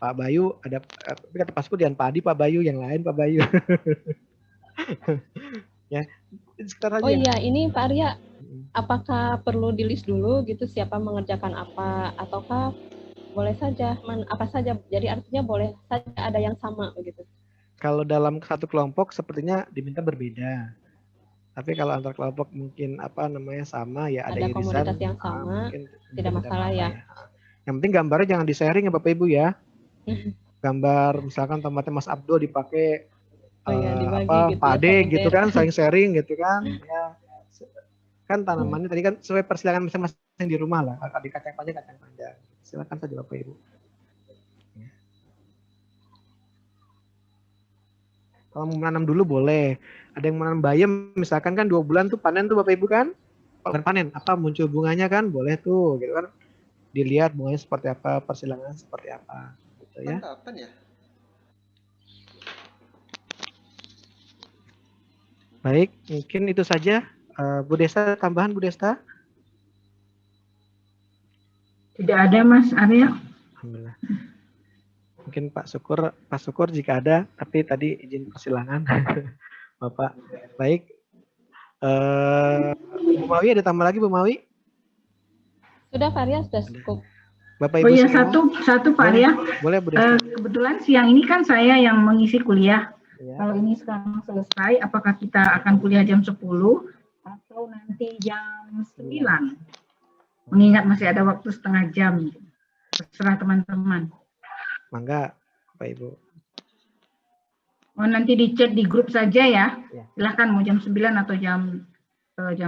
Pak Bayu ada tapi kata Pak Seput dan Pak Adi, Pak Bayu yang lain Pak Bayu. Ya. Oh iya, ini Pak Arya, apakah perlu di list dulu gitu siapa mengerjakan apa, ataukah boleh saja apa saja? Jadi artinya boleh saja ada yang sama begitu. Kalau dalam satu kelompok sepertinya diminta berbeda. Tapi kalau antar kelompok mungkin sama ya ada irisan. Komunitas yang sama, tidak masalah ya. Yang penting gambarnya jangan di-sharing ya Bapak Ibu ya. Gambar misalkan tomatnya Mas Abdul dipakai gitu Pak Ade gitu kan, saling sharing gitu kan. Ya. Kan tanamannya tadi kan sesuai persilangan masing-masing di rumah lah. Kalau di kacang panjang. Silakan saja Bapak Ibu. Kalau mau menanam dulu boleh. Ada yang menanam bayam, misalkan kan 2 bulan tuh panen tuh Bapak Ibu kan. Panen, muncul bunganya kan, boleh tuh gitu kan. Dilihat bunganya seperti apa, persilangan seperti apa. Gitu ya. Kapan ya? Baik, mungkin itu saja. Bu Desta, tambahan Bu Desta? Tidak ada Mas Arya. Alhamdulillah. Mungkin Pak Syukur jika ada, tapi tadi izin persilangan. Bapak. Baik. Bu Mawi ada tambah lagi Bu Mawi? Sudah Pak Arya, sudah cukup. Bapak Oh Ibu iya, semua? satu Pak Arya. Boleh Bu Desta. Kebetulan siang ini kan saya yang mengisi kuliah. Ya. Kalau ini sekarang selesai, apakah kita akan kuliah jam 10 atau nanti jam 9? Mengingat masih ada waktu setengah jam. Terserah teman-teman. Mangga Bapak Ibu. Oh, nanti di chat di grup saja ya. Ya. Silahkan mau jam 9 atau jam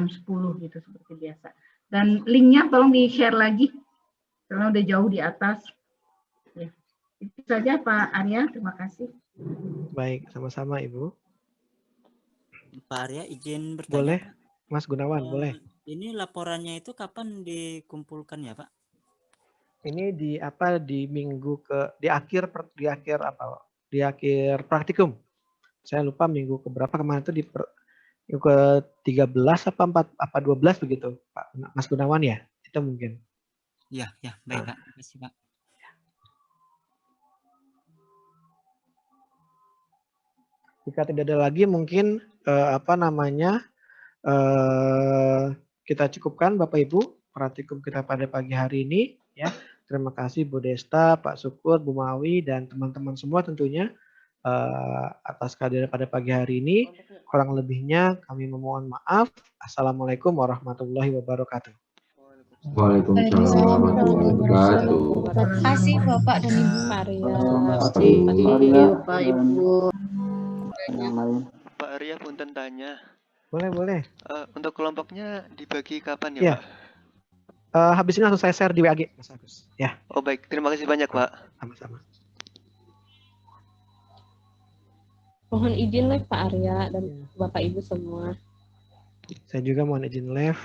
10 gitu seperti biasa. Dan linknya tolong di-share lagi. Karena udah jauh di atas. Ya. Itu saja Pak Arya, terima kasih. Baik, sama-sama Ibu. Pak Arya izin bertanya. Boleh, Mas Gunawan, boleh. Ini laporannya itu kapan dikumpulkan ya, Pak? Ini di minggu di akhir praktikum. Saya lupa minggu keberapa kemarin itu minggu ke 13 apa 12 begitu, Pak Mas Gunawan ya? Itu mungkin. Ya, baik Pak. Terima kasih Pak. Jika tidak ada lagi mungkin kita cukupkan Bapak Ibu praktikum kita pada pagi hari ini ya. Terima kasih Bu Desta, Pak Syukur, Bu Mawi dan teman-teman semua tentunya atas kehadiran pada pagi hari ini. Kurang lebihnya kami memohon maaf. Assalamualaikum warahmatullahi wabarakatuh. Waalaikumsalam warahmatullahi wabarakatuh. Terima kasih Bapak dan Ibu. Terima kasih Bapak Ibu. Pak Arya punten tanya. Boleh. Untuk kelompoknya dibagi kapan ya, Ya. Pak? Habis ini langsung saya share di WAG, Mas Agus. Ya. Oh baik, terima kasih banyak Pak. Sama-sama. Mohon izin live Pak Arya dan Bapak Ibu semua. Saya juga mohon izin live.